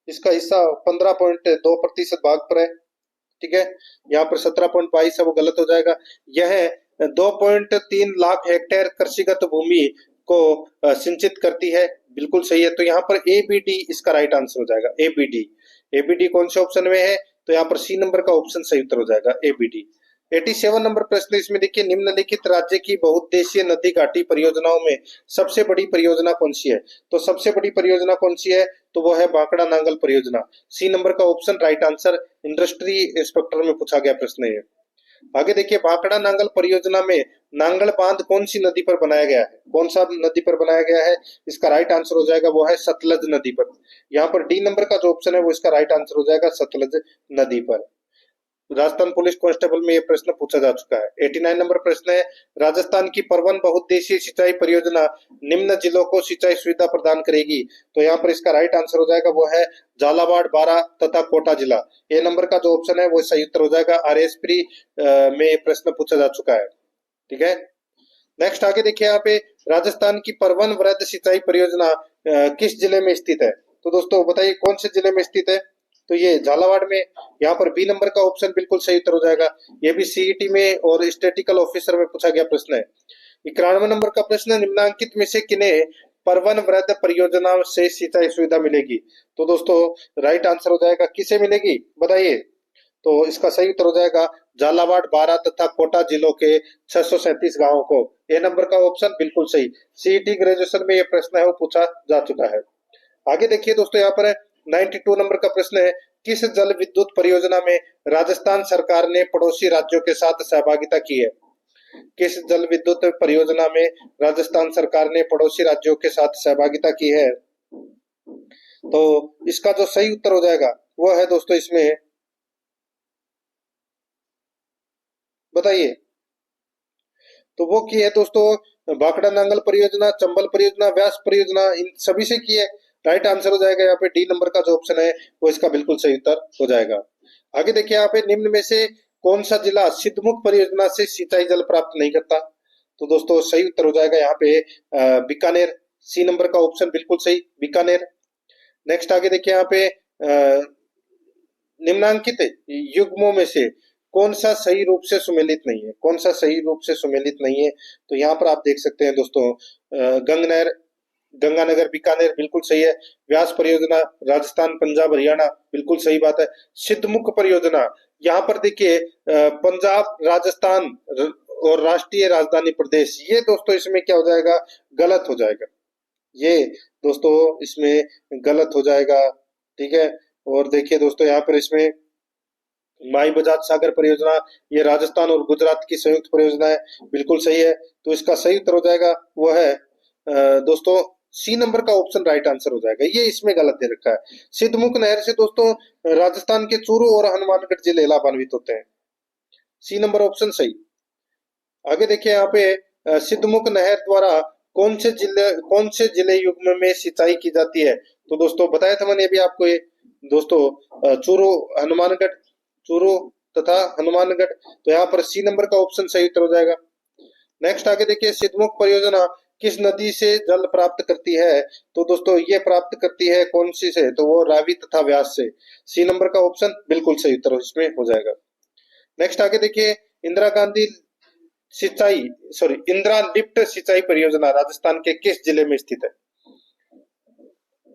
इसका हिस्सा 15.2% भाग पर है। ठीक है, यहाँ पर 17.22 है वो गलत हो जाएगा। यह 2.3 लाख हेक्टेयर कृषिगत भूमि को सिंचित करती है, बिल्कुल सही है। तो यहाँ पर एबीडी इसका राइट आंसर हो जाएगा, एबीडी। एबीडी कौन से ऑप्शन में है? तो यहाँ पर सी नंबर का ऑप्शन सही उत्तर हो जाएगा, एबीडी। 87 नंबर प्रश्न इसमें देखिए, निम्नलिखित राज्य की बहुउद्देशीय नदी घाटी परियोजनाओं में सबसे बड़ी परियोजना कौन सी है? तो सबसे बड़ी परियोजना कौन सी है? तो वो है भाखड़ा नांगल परियोजना। सी नंबर का option right answer, industry inspector में पूछा गया प्रश्न है। आगे देखिए, भाखड़ा नांगल परियोजना में नांगल बांध कौन सी नदी पर बनाया गया है? कौन सा नदी पर बनाया गया है? इसका राइट आंसर हो जाएगा वो है सतलज नदी पर। यहाँ पर डी नंबर का जो ऑप्शन है वो इसका राइट आंसर हो जाएगा, सतलज नदी पर। राजस्थान पुलिस कांस्टेबल में यह प्रश्न पूछा जा चुका है। 89 नंबर प्रश्न है, राजस्थान की परवन बहुउद्देशीय सिंचाई परियोजना निम्न जिलों को सिंचाई सुविधा प्रदान करेगी? तो यहाँ पर इसका राइट आंसर हो जाएगा वो है झालावाड़, बारां तथा कोटा जिला। ए नंबर का जो ऑप्शन है वो सही उत्तर हो जाएगा। आरएसपी में प्रश्न पूछा जा चुका है। ठीक है, नेक्स्ट आगे देखिए, यहाँ पे राजस्थान की परवन वृहद सिंचाई परियोजना किस जिले में स्थित है? तो दोस्तों बताइए कौन से जिले में स्थित है? तो ये झालावाड़ में। यहाँ पर बी नंबर का ऑप्शन बिल्कुल सही उत्तर हो जाएगा। ये भी सीईटी में और स्टैटिकल ऑफिसर में पूछा गया प्रश्न है। 91 नंबर का प्रश्न, निम्नांकित में से किन्हें परवन वृहद परियोजना से सिंचाई सुविधा मिलेगी? तो दोस्तों राइट आंसर हो जाएगा, किसे मिलेगी बताइए? तो इसका सही उत्तर हो जाएगा झालावाड़, बारां तथा कोटा जिलों के 637 गांवों को। ए नंबर का ऑप्शन बिल्कुल सही। सीईटी ग्रेजुएशन में ये प्रश्न है वो पूछा जा चुका है। आगे देखिए दोस्तों, यहाँ पर 92 नंबर का प्रश्न है, किस जल विद्युत परियोजना में राजस्थान सरकार ने पड़ोसी राज्यों के साथ सहभागिता की है? किस जल विद्युत परियोजना में राजस्थान सरकार ने पड़ोसी राज्यों के साथ सहभागिता की है? तो इसका जो सही उत्तर हो जाएगा वो है दोस्तों इसमें, बताइए। तो वो की है दोस्तों भाखड़ा नांगल परियोजना, चंबल परियोजना, व्यास परियोजना, इन सभी से की है। राइट आंसर हो जाएगा यहाँ पे डी नंबर का जो ऑप्शन है वो इसका बिल्कुल सही उत्तर हो जाएगा। आगे देखिए, यहाँ पे निम्न में से कौन सा जिला सिद्धमुख परियोजना से सिंचाई जल प्राप्त नहीं करता? तो दोस्तों सही उत्तर हो जाएगा यहाँ पे बीकानेर। सी नंबर का ऑप्शन बिल्कुल सही, बीकानेर। नेक्स्ट आगे देखिए यहाँ पे निम्नांकित युग्मों में से कौन सा सही रूप से सुमेलित नहीं है? कौन सा सही रूप से सुमेलित नहीं है? तो यहाँ पर आप देख सकते हैं दोस्तों, गंगनहर, गंगानगर, बीकानेर बिल्कुल सही है। व्यास परियोजना राजस्थान, पंजाब, हरियाणा बिल्कुल सही बात है। सिद्धमुख परियोजना यहाँ पर देखिए पंजाब, राजस्थान और राष्ट्रीय राजधानी प्रदेश, ये दोस्तों इसमें क्या हो जाएगा? गलत हो जाएगा। ये दोस्तों इसमें गलत हो जाएगा, ठीक है। और देखिए दोस्तों यहाँ पर इसमें माई बजाज सागर परियोजना, ये राजस्थान और गुजरात की संयुक्त परियोजना है, बिल्कुल सही है। तो इसका सही उत्तर हो जाएगा वो है दोस्तों सी नंबर का ऑप्शन राइट आंसर हो जाएगा। ये इसमें गलत दे रखा है। सिद्धमुख नहर से दोस्तों राजस्थान के चूरू और हनुमानगढ़ जिले लाभान्वित होते हैं। सी नंबर ऑप्शन सही। आगे देखिए यहाँ पे सिद्धमुख नहर द्वारा कौन से जिले युग्म में सिंचाई की जाती है? तो दोस्तों बताया था मैंने अभी आपको ये दोस्तों चूरू, हनुमानगढ़, चूरू तथा हनुमानगढ़। तो यहाँ पर सी नंबर का ऑप्शन सही उत्तर हो जाएगा। नेक्स्ट आगे देखिए सिद्धमुख परियोजना किस नदी से जल प्राप्त करती है? तो दोस्तों ये प्राप्त करती है कौन सी से? तो वो रावी तथा व्यास से। सी नंबर का ऑप्शन बिल्कुल सही उत्तर इसमें हो जाएगा। नेक्स्ट आगे देखिए इंदिरा लिफ्ट सिंचाई परियोजना राजस्थान के किस जिले में स्थित है?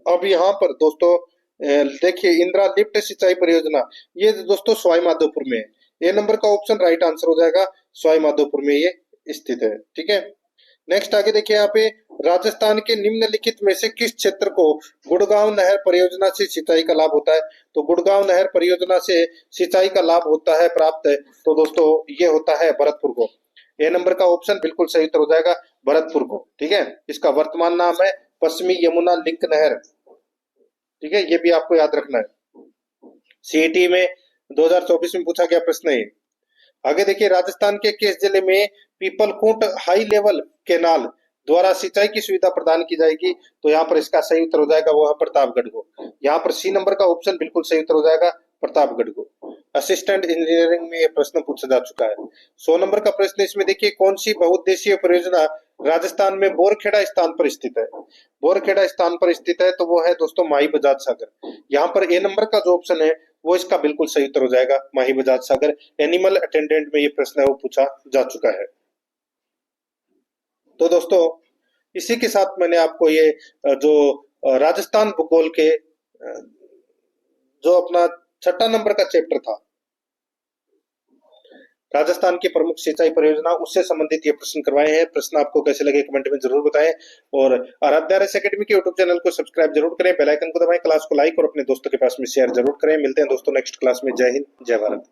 अब यहाँ पर दोस्तों देखिए इंदिरा लिफ्ट सिंचाई परियोजना ये दोस्तों सवाई माधोपुर में है। ए नंबर का ऑप्शन राइट आंसर हो जाएगा, सवाई माधोपुर में ये स्थित है, ठीक है। नेक्स्ट आगे देखिए यहाँ पे राजस्थान के निम्नलिखित में से किस क्षेत्र को गुड़गांव नहर परियोजना से सिंचाई का लाभ होता है? तो गुड़गांव नहर परियोजना से सिंचाई का लाभ होता है प्राप्त है, तो दोस्तों ये होता है भरतपुर को। ए नंबर का ऑप्शन बिल्कुल सही उत्तर हो जाएगा, भरतपुर को, ठीक है। इसका वर्तमान नाम है पश्चिमी यमुना लिंक नहर, ठीक है। ये भी आपको याद रखना है, सीईटी में 2024 में पूछा गया प्रश्न है। आगे देखिए राजस्थान के किस जिले में पीपलकोट हाई लेवल कैनाल द्वारा सिंचाई की सुविधा प्रदान की जाएगी? तो यहाँ पर इसका सही उत्तर हो जाएगा वो है प्रतापगढ़ को। यहाँ पर सी नंबर का ऑप्शन बिल्कुल सही उत्तर हो जाएगा, प्रतापगढ़ को। असिस्टेंट इंजीनियरिंग में ये प्रश्न पूछा जा चुका है। 100 नंबर का प्रश्न इसमें देखिए कौन सी बहुउद्देशीय परियोजना राजस्थान में बोरखेड़ा स्थान पर स्थित है? बोरखेड़ा स्थान पर स्थित है तो वो है दोस्तों माही बजाज सागर। यहाँ पर ए नंबर का जो ऑप्शन है वो इसका बिल्कुल सही उत्तर हो जाएगा, माही बजाज सागर। एनिमल अटेंडेंट में ये प्रश्न है वो पूछा जा चुका है। तो दोस्तों इसी के साथ मैंने आपको ये जो राजस्थान भूगोल के जो अपना 6 नंबर का चैप्टर था राजस्थान की प्रमुख सिंचाई परियोजना, उससे संबंधित ये प्रश्न करवाए हैं। प्रश्न आपको कैसे लगे कमेंट में जरूर बताएं और आराध्या रेस एकेडमी के यूट्यूब चैनल को सब्सक्राइब जरूर करें, बेल आइकन को दबाएं, क्लास को लाइक और अपने दोस्तों के पास में शेयर जरूर करें। मिलते हैं दोस्तों नेक्स्ट क्लास में। जय हिंद, जय भारत।